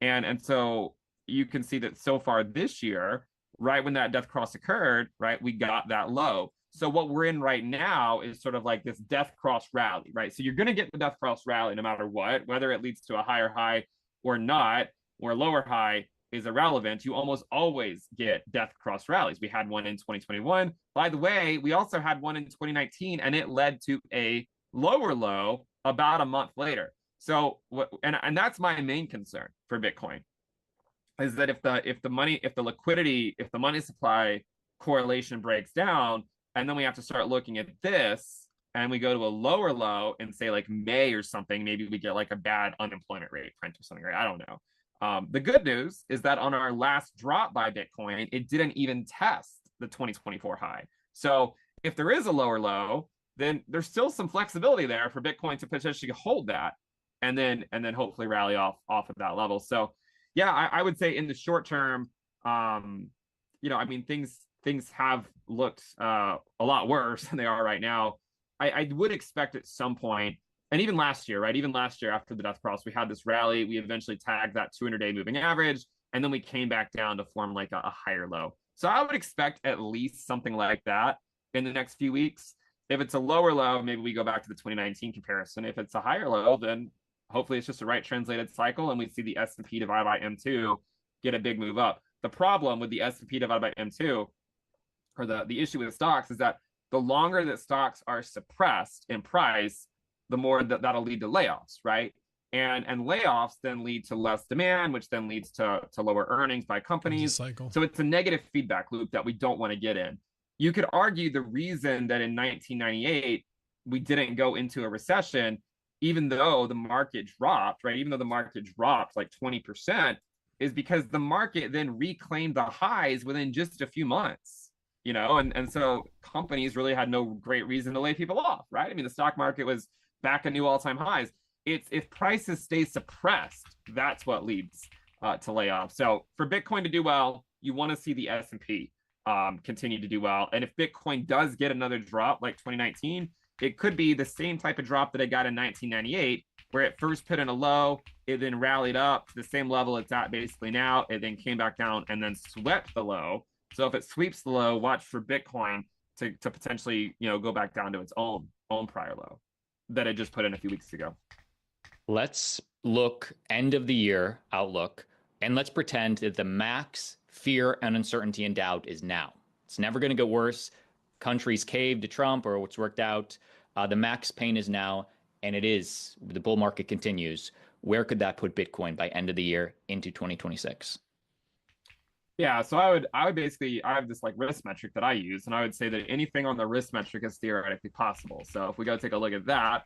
And so you can see that so far this year, right when that death cross occurred, right, we got that low. So what we're in right now is sort of like this death cross rally, right? So you're going to get the death cross rally no matter what, whether it leads to a higher high or not, or a lower high is irrelevant. You almost always get death cross rallies. We had one in 2021. By the way, we also had one in 2019, and it led to a lower low about a month later. So, and that's my main concern for Bitcoin, is that if the money supply correlation breaks down, and then we have to start looking at this, and we go to a lower low and say like May or something, maybe we get like a bad unemployment rate print or something, right? I don't know. The good news is that on our last drop by Bitcoin, it didn't even test the 2024 high. So if there is a lower low, then there's still some flexibility there for Bitcoin to potentially hold that, and then hopefully rally off of that level. So yeah, I would say in the short term, you know, I mean, things have looked a lot worse than they are right now. I would expect at some point, and even last year, right? Even last year after the death cross, we had this rally. We eventually tagged that 200-day moving average, and then we came back down to form like a higher low. So I would expect at least something like that in the next few weeks. If it's a lower low, maybe we go back to the 2019 comparison. If it's a higher low, then hopefully it's just a right translated cycle, and we see the S&P divided by M2 get a big move up. The problem with the S&P divided by M2, or the issue with stocks, is that the longer that stocks are suppressed in price, the more that'll lead to layoffs, right? And layoffs then lead to less demand, which then leads to lower earnings by companies. So it's a negative feedback loop that we don't want to get in. You could argue the reason that in 1998 we didn't go into a recession, even though the market dropped, right? Even though the market dropped like 20%, is because the market then reclaimed the highs within just a few months, you know? And so companies really had no great reason to lay people off, right? I mean, the stock market was back at new all-time highs. It's if prices stay suppressed, that's what leads to layoffs. So for Bitcoin to do well, you want to see the S&P continue to do well. And if Bitcoin does get another drop like 2019, it could be the same type of drop that I got in 1998, where it first put in a low, it then rallied up to the same level it's at basically now, it then came back down and then swept the low. So if it sweeps the low, watch for Bitcoin to potentially, you know, go back down to its own prior low that it just put in a few weeks ago. Let's look end of the year outlook, and let's pretend that the max fear and uncertainty and doubt is now. It's never going to get worse. Countries caved to Trump or what's worked out. The max pain is now, and it is. The bull market continues. Where could that put Bitcoin by end of the year into 2026? Yeah, so I would basically, I have this like risk metric that I use, and I would say that anything on the risk metric is theoretically possible. So if we go take a look at that,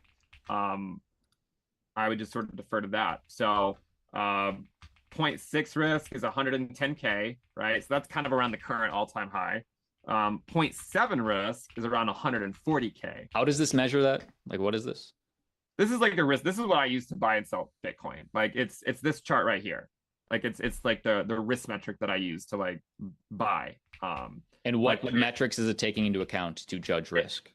I would just sort of defer to that. So 0.6 risk is 110K, right? So that's kind of around the current all-time high. 0.7 risk is around 140K. How does this measure that? Like, what is this? This is like a risk. This is what I use to buy and sell Bitcoin. Like it's this chart right here. Like it's like the risk metric that I use to like buy. And what metrics is it taking into account to judge risk?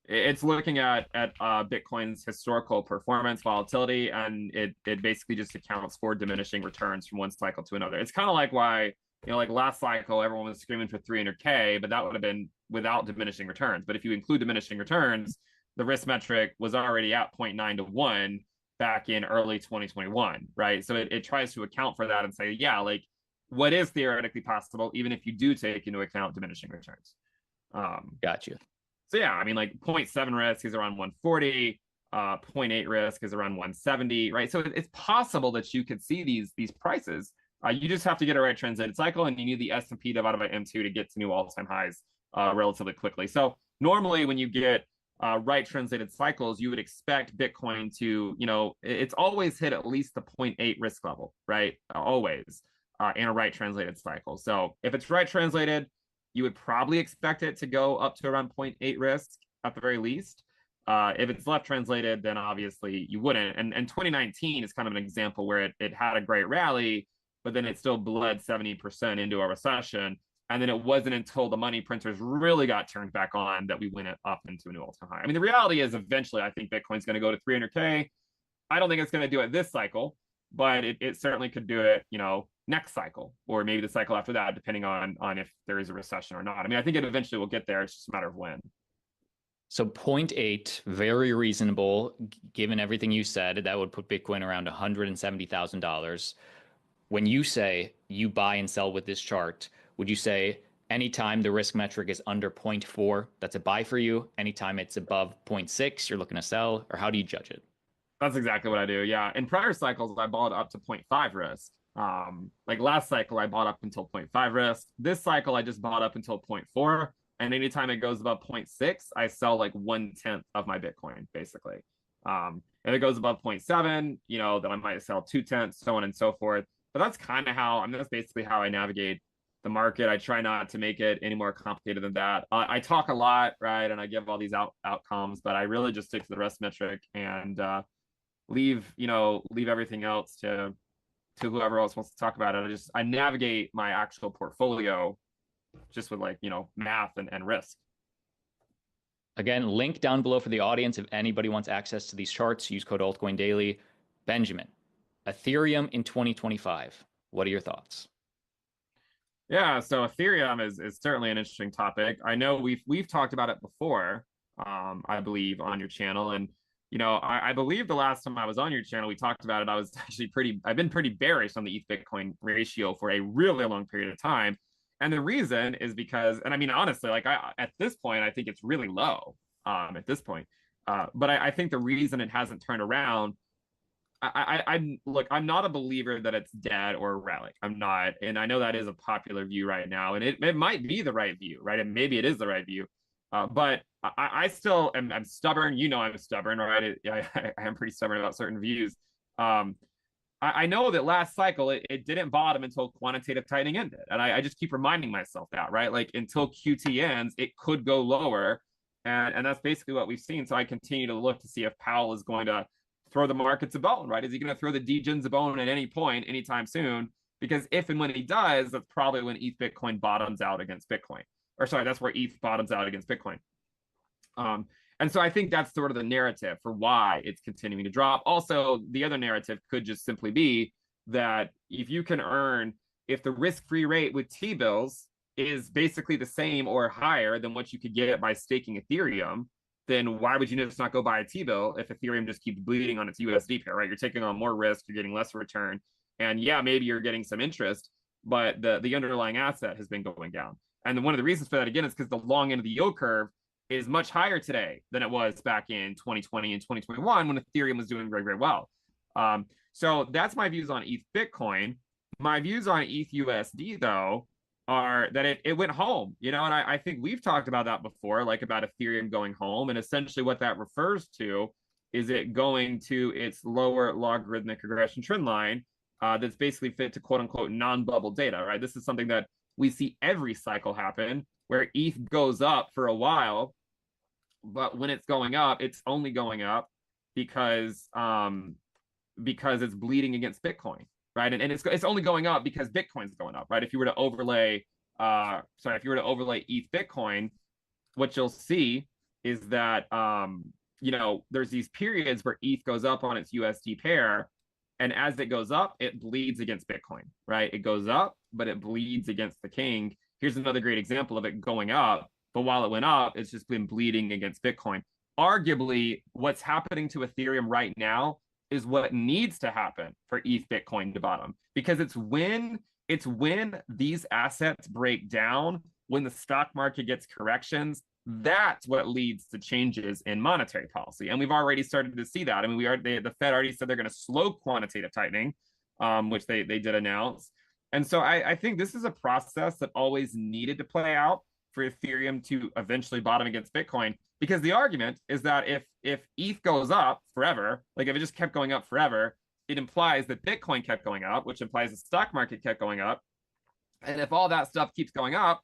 It's looking at Bitcoin's historical performance, volatility, and it basically just accounts for diminishing returns from one cycle to another. It's kind of like why, you know, like last cycle, everyone was screaming for 300K, but that would have been without diminishing returns. But if you include diminishing returns, the risk metric was already at 0.9 to 1 back in early 2021, right? So it tries to account for that and say, yeah, like what is theoretically possible, even if you do take into account diminishing returns. Gotcha. So yeah, I mean, like 0.7 risk is around 140, 0.8 risk is around 170, right? So it's possible that you could see these prices. You just have to get a right translated cycle, and you need the S&P divided by M2 to get to new all-time highs relatively quickly. So normally when you get right translated cycles, you would expect Bitcoin to, you know, it's always hit at least the 0.8 risk level, right? Always in a right translated cycle. So if it's right translated, you would probably expect it to go up to around 0.8 risk at the very least. If it's left translated, then obviously you wouldn't. And 2019 is kind of an example where it had a great rally, but then it still bled 70% into a recession. And then it wasn't until the money printers really got turned back on that we went up into a new all-time high. I mean, the reality is eventually I think Bitcoin's going to go to 300K. I don't think it's going to do it this cycle, but it certainly could do it, you know, next cycle, or maybe the cycle after that, depending on if there is a recession or not. I mean, I think it eventually will get there. It's just a matter of when. So 0.8, very reasonable, given everything you said. That would put Bitcoin around $170,000. When you say you buy and sell with this chart, would you say anytime the risk metric is under 0.4, that's a buy for you? Anytime it's above 0.6, you're looking to sell? Or how do you judge it? That's exactly what I do. Yeah. In prior cycles, I bought up to 0.5 risk. Like last cycle, I bought up until 0.5 risk. This cycle, I just bought up until 0.4. And anytime it goes above 0.6, I sell like 1/10 of my Bitcoin, basically. If it goes above 0.7, you know, then I might sell 2/10, so on and so forth. But that's kind of how, I mean, that's basically how I navigate the market. I try not to make it any more complicated than that. I talk a lot, right? And I give all these outcomes, but I really just stick to the rest metric and leave everything else to whoever else wants to talk about it. I navigate my actual portfolio just with like, math and risk. Again, link down below for the audience. If anybody wants access to these charts, use code Altcoin Daily. Benjamin, Ethereum in 2025. What are your thoughts? Yeah, so Ethereum is certainly an interesting topic. I know we've talked about it before, I believe, on your channel. And I believe the last time I was on your channel, we talked about it. I've been pretty bearish on the ETH Bitcoin ratio for a really long period of time. And the reason is because, and I mean, honestly, like at this point, I think it's really low at this point. But I think the reason it hasn't turned around, I'm not a believer that it's dead or a relic. I'm not. And I know that is a popular view right now. And it might be the right view, right? And maybe it is the right view. But I still I'm stubborn. I'm stubborn, right? I am pretty stubborn about certain views. I know that last cycle, it didn't bottom until quantitative tightening ended. And I just keep reminding myself that, right? Like until QT ends, it could go lower. And that's basically what we've seen. So I continue to look to see if Powell is going to throw the markets a bone, right? Is he going to throw the degens a bone at any point, anytime soon? Because if and when he does, that's probably when ETH Bitcoin bottoms out against Bitcoin. Or sorry, that's where ETH bottoms out against Bitcoin. And so I think that's sort of the narrative for why it's continuing to drop. Also, the other narrative could just simply be that if the risk-free rate with T-bills is basically the same or higher than what you could get by staking Ethereum, then why would you just not go buy a T-bill if Ethereum just keeps bleeding on its USD pair, right? You're taking on more risk, you're getting less return. And yeah, maybe you're getting some interest, but the underlying asset has been going down. And one of the reasons for that, again, is because the long end of the yield curve is much higher today than it was back in 2020 and 2021 when Ethereum was doing very, very well. So that's my views on ETH Bitcoin. My views on ETH USD, though, are that it went home, and I think we've talked about that before, like about Ethereum going home. And essentially what that refers to is it going to its lower logarithmic regression trend line that's basically fit to quote unquote non-bubble data, right? This is something that we see every cycle happen where ETH goes up for a while, but when it's going up, it's only going up because it's bleeding against Bitcoin, right? And it's only going up because Bitcoin's going up, right? If you were to overlay ETH Bitcoin, what you'll see is that there's these periods where ETH goes up on its USD pair, and as it goes up, it bleeds against Bitcoin, right? It goes up, but it bleeds against the king. Here's another great example of it going up, but while it went up, it's just been bleeding against Bitcoin. Arguably, what's happening to Ethereum right now is what needs to happen for ETH Bitcoin to bottom, because it's when these assets break down, when the stock market gets corrections, that's what leads to changes in monetary policy. And we've already started to see that. I mean, the Fed already said they're going to slow quantitative tightening, which they did announce. And so I think this is a process that always needed to play out for Ethereum to eventually bottom against Bitcoin, because the argument is that if ETH goes up forever, like if it just kept going up forever, it implies that Bitcoin kept going up, which implies the stock market kept going up. And if all that stuff keeps going up,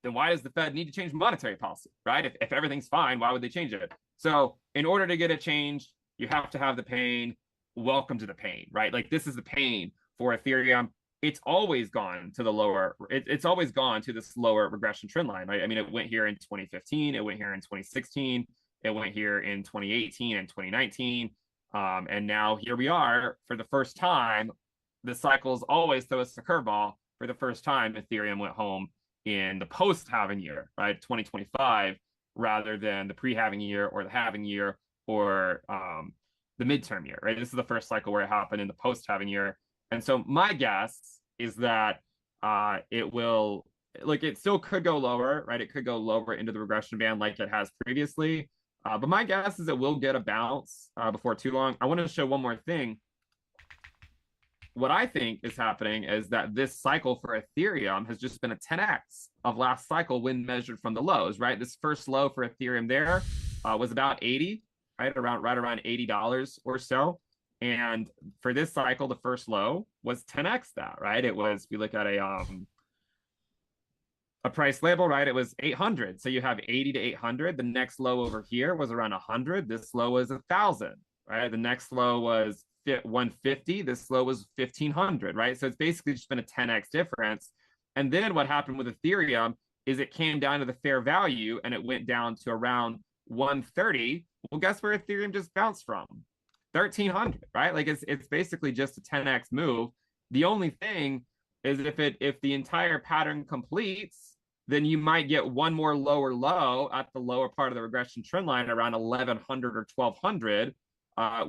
then why does the Fed need to change monetary policy, right? If everything's fine, why would they change it? So in order to get it changed, you have to have the pain. Welcome to the pain, right? Like this is the pain for Ethereum. It's always gone to the lower. It's always gone to this lower regression trend line, right? I mean, it went here in 2015. It went here in 2016. It went here in 2018 and 2019. And now here we are for the first time the cycles always throw us a curveball. For the first time, Ethereum went home in the post-halving year, right? 2025, rather than the pre-halving year or the halving year or the midterm year, right? This is the first cycle where it happened in the post-halving year. And so my guess is that it will, like, it still could go lower, right? It could go lower into the regression band like it has previously. But my guess is it will get a bounce before too long. I want to show one more thing. What I think is happening is that this cycle for Ethereum has just been a 10x of last cycle when measured from the lows, right? This first low for Ethereum there was about 80, right around $80 or so. And for this cycle, the first low was 10x that, right? It was, we look at a price label, right? It was 800. So you have 80 to 800. The next low over here was around 100. This low was 1,000, right? The next low was 150. This low was 1,500, right? So it's basically just been a 10x difference. And then what happened with Ethereum is it came down to the fair value and it went down to around 130. Well, guess where Ethereum just bounced from? 1,300, right? Like it's basically just a 10x move. The only thing is if the entire pattern completes, then you might get one more lower low at the lower part of the regression trend line around 1,100 or 1,200,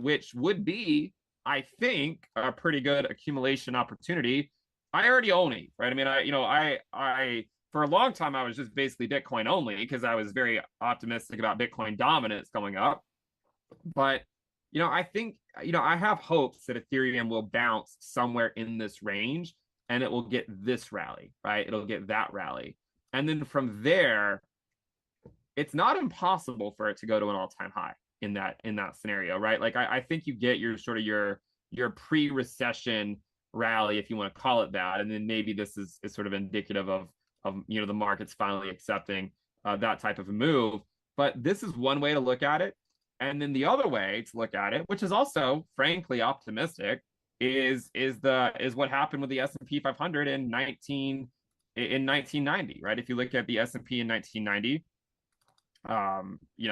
which would be, I think, a pretty good accumulation opportunity. I already own it, right? I mean, I for a long time, I was just basically Bitcoin only because I was very optimistic about Bitcoin dominance going up. But, I think, I have hopes that Ethereum will bounce somewhere in this range and it will get this rally, right? It'll get that rally. And then from there, it's not impossible for it to go to an all-time high in that scenario, right? Like I think you get your sort of your pre-recession rally, if you want to call it that, and then maybe this is sort of indicative of the markets finally accepting that type of a move. But this is one way to look at it, and then the other way to look at it, which is also frankly optimistic, is what happened with the S&P 500 in 1990, right? If you look at the S&P in 1990,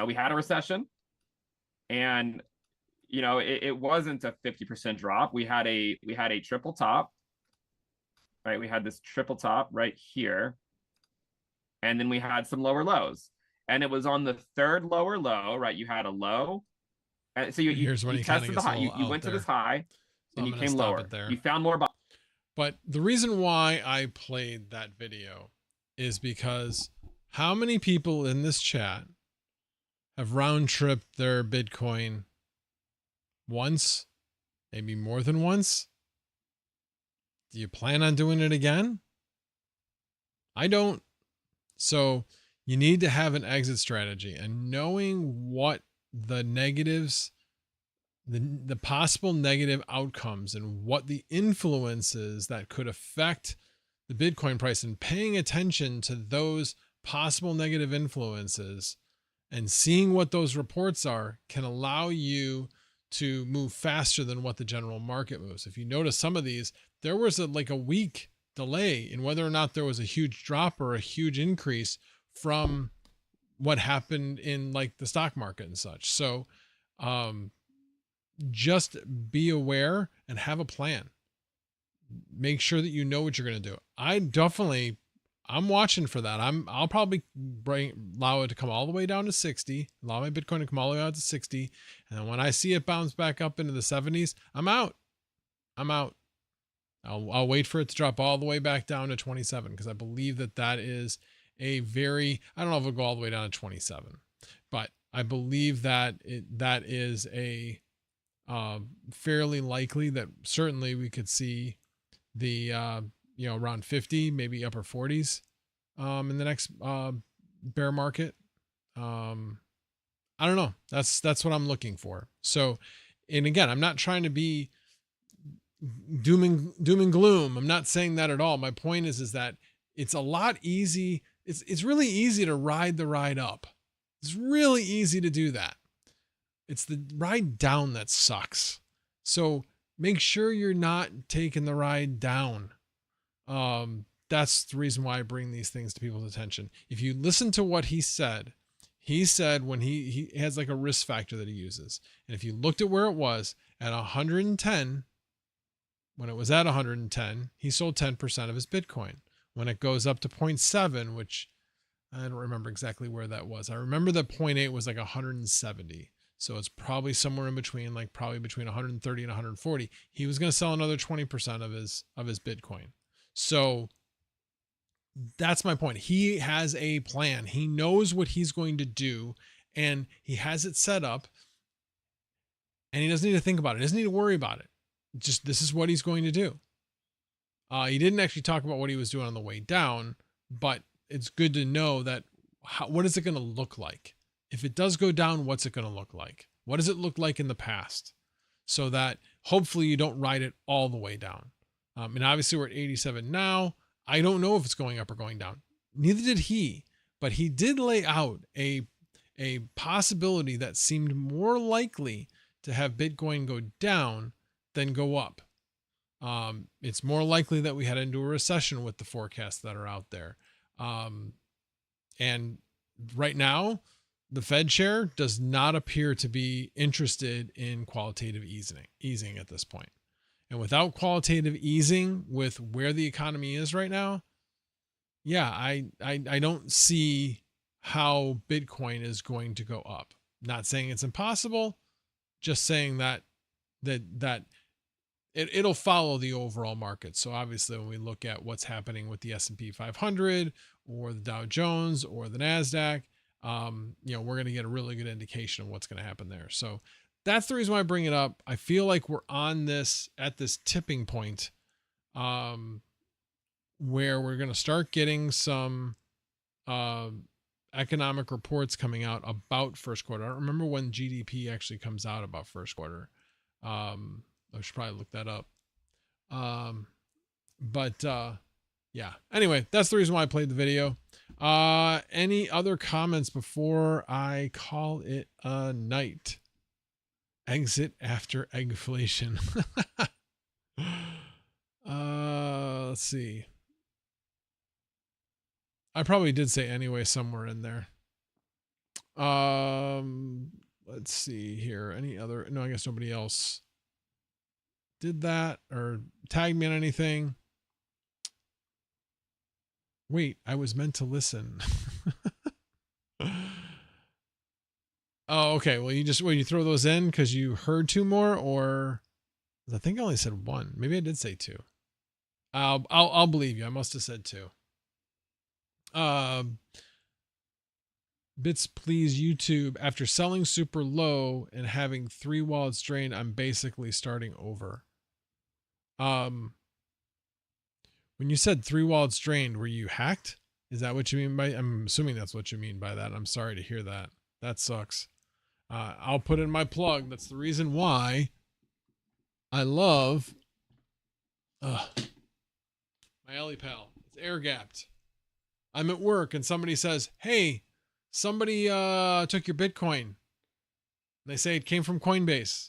we had a recession. And it wasn't a 50% drop. We had a triple top, right? We had this triple top right here, and then we had some lower lows. And it was on the third lower low, right? You had a low, and so you tested the high. You went to this high, and you came lower. You found more. But the reason why I played that video is because how many people in this chat have round-tripped their Bitcoin once, maybe more than once? Do you plan on doing it again? I don't. So you need to have an exit strategy, and knowing what the negatives, the possible negative outcomes and what the influences that could affect the Bitcoin price, and paying attention to those possible negative influences and seeing what those reports are can allow you to move faster than what the general market moves. If you notice some of these, there was a week delay in whether or not there was a huge drop or a huge increase from what happened in like the stock market and such. So just be aware and have a plan. Make sure that you know what you're going to do. I'm watching for that. I'll probably allow it to come all the way down to 60, allow my Bitcoin to come all the way out to 60. And then when I see it bounce back up into the 70s, I'm out. I'll wait for it to drop all the way back down to 27, because I believe that is a very, I don't know if it'll go all the way down to 27, but I believe that that is a fairly likely that certainly we could see the around 50, maybe upper 40s in the next bear market. I don't know. That's what I'm looking for. So, and again, I'm not trying to be doom and gloom. I'm not saying that at all. My point is that it's a lot easy. It's really easy to ride the ride up. It's really easy to do that. It's the ride down that sucks. So make sure you're not taking the ride down. That's the reason why I bring these things to people's attention. If you listen to what he said when he has like a risk factor that he uses. And if you looked at where it was at 110, when it was at 110, he sold 10% of his Bitcoin. When it goes up to 0.7, which I don't remember exactly where that was. I remember that 0.8 was like 170. So it's probably somewhere in between, like probably between 130 and 140. He was going to sell another 20% of his Bitcoin. So that's my point. He has a plan. He knows what he's going to do, and he has it set up, and he doesn't need to think about it. He doesn't need to worry about it. Just, this is what he's going to do. He didn't actually talk about what he was doing on the way down, but it's good to know that what is it going to look like? If it does go down, what's it going to look like? What does it look like in the past? So that hopefully you don't ride it all the way down. And obviously we're at 87 now. I don't know if it's going up or going down. Neither did he, but he did lay out a possibility that seemed more likely to have Bitcoin go down than go up. It's more likely that we head into a recession with the forecasts that are out there. And right now, the Fed chair does not appear to be interested in qualitative easing at this point. And without qualitative easing with where the economy is right now, yeah, I don't see how Bitcoin is going to go up. Not saying it's impossible, just saying that it'll follow the overall market. So obviously when we look at what's happening with the S&P 500 or the Dow Jones or the NASDAQ, we're going to get a really good indication of what's going to happen there. So that's the reason why I bring it up. I feel like we're at this tipping point, where we're going to start getting some, economic reports coming out about first quarter. I don't remember when GDP actually comes out about first quarter. I should probably look that up. Yeah. Anyway, that's the reason why I played the video. Any other comments before I call it a night? Exit after eggflation. Let's see. I probably did say anyway somewhere in there. Let's see here. Any other? No, I guess nobody else did that or tagged me on anything. Wait, I was meant to listen. Oh, okay. Well, you throw those in because you heard two more, or I think I only said one. Maybe I did say two. I'll believe you. I must have said two. Bits please YouTube. After selling super low and having 3 wallets drained, I'm basically starting over. When you said 3 wallets drained, were you hacked? Is that what you mean by? I'm assuming that's what you mean by that. I'm sorry to hear that. That sucks. I'll put in my plug. That's the reason why I love my Ellie Pal. It's air gapped. I'm at work and somebody says, "Hey, somebody took your Bitcoin." They say it came from Coinbase.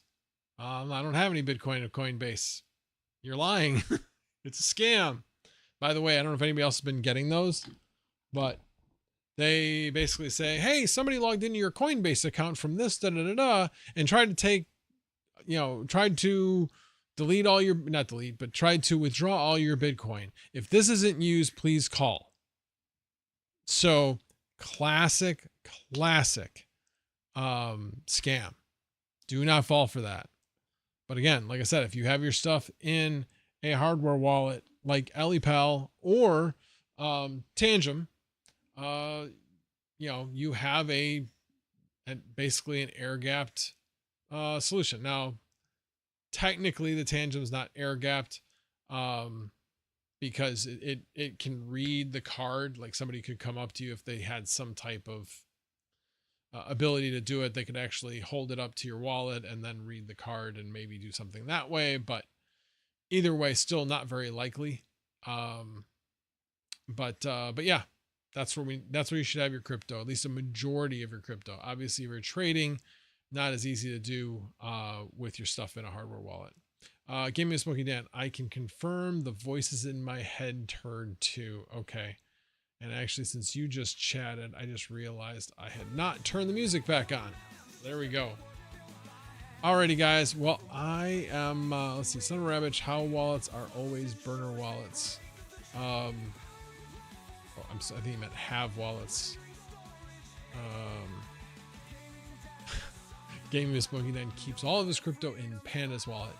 I don't have any Bitcoin of Coinbase. You're lying. It's a scam. By the way, I don't know if anybody else has been getting those, but they basically say, "Hey, somebody logged into your Coinbase account from this, and tried to delete all your, not delete, but tried to withdraw all your Bitcoin. If this isn't used, please call." So classic scam. Do not fall for that. But again, like I said, if you have your stuff in a hardware wallet like EliPal or Tangem, you have basically an air gapped solution. Now, technically the Tangem is not air gapped because it can read the card. Like somebody could come up to you if they had some type of ability to do it. They could actually hold it up to your wallet and then read the card and maybe do something that way. But either way, still not very likely. But yeah, that's where you should have your crypto, at least a majority of your crypto. Obviously, if you're trading, not as easy to do with your stuff in a hardware wallet. Give me a Smoky Dan. I can confirm the voices in my head turned to. Okay. And actually, since you just chatted, I just realized I had not turned the music back on. There we go. Alrighty, guys. Well, I am, let's see, Son of Rabbit, how wallets are always burner wallets. I think he meant have wallets. Gaming with Smoky 9 keeps all of his crypto in Panda's wallet.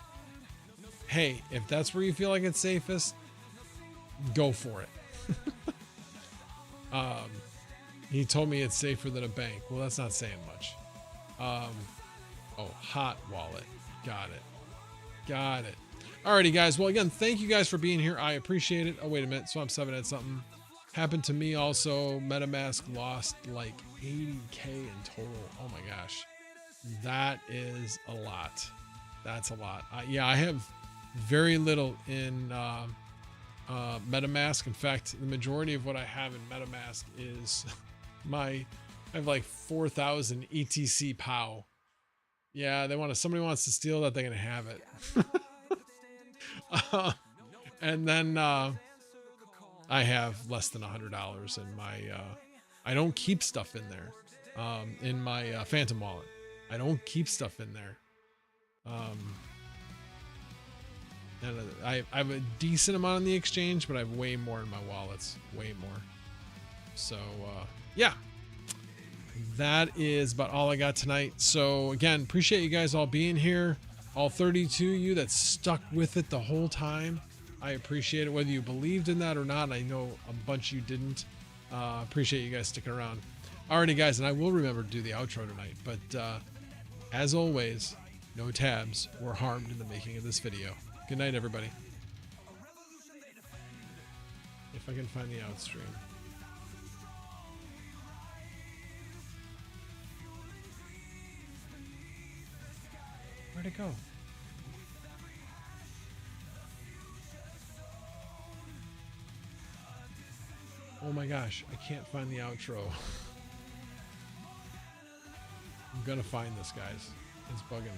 Hey, if that's where you feel like it's safest, go for it. He told me it's safer than a bank. Well, that's not saying much. Oh, hot wallet. Got it. Alrighty, guys. Well, again, thank you guys for being here. I appreciate it. Oh, wait a minute. Swamp 7 had something. Happened to me also. MetaMask lost like 80K in total. Oh my gosh. That is a lot. That's a lot. Yeah, I have very little in MetaMask. In fact, the majority of what I have in MetaMask is I have like 4,000 ETC POW. Yeah, somebody wants to steal that, they're gonna have it. And then I have less than $100 in my I don't keep stuff in there. In my Phantom wallet. I don't keep stuff in there. And I have a decent amount on the exchange, but I have way more in my wallets. Way more. So yeah. That is about all I got tonight. So again, appreciate you guys all being here. All 32 of you that stuck with it the whole time. I appreciate it, whether you believed in that or not. I know a bunch of you didn't. Appreciate you guys sticking around. Alrighty, guys, and I will remember to do the outro tonight. But as always, no tabs were harmed in the making of this video. Good night, everybody. If I can find the outstream. Where'd it go? Oh my gosh, I can't find the outro. I'm gonna find this, guys. It's bugging me.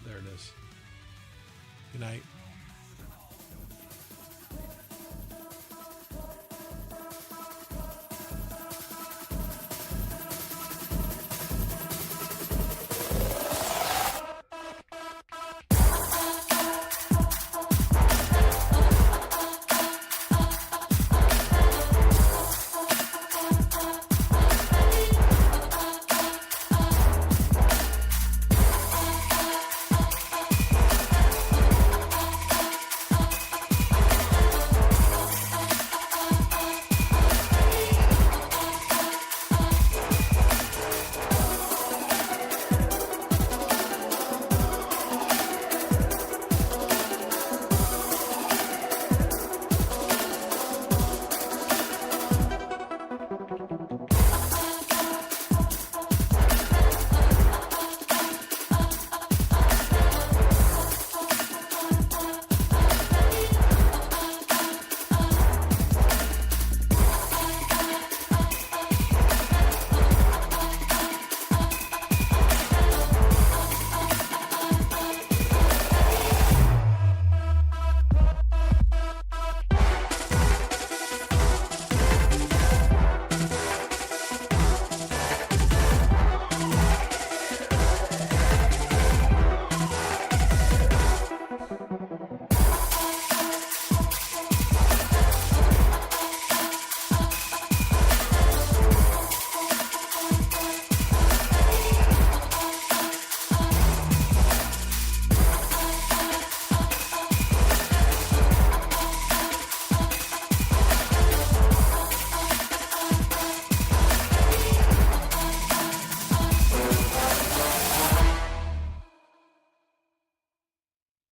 There it is. Good night.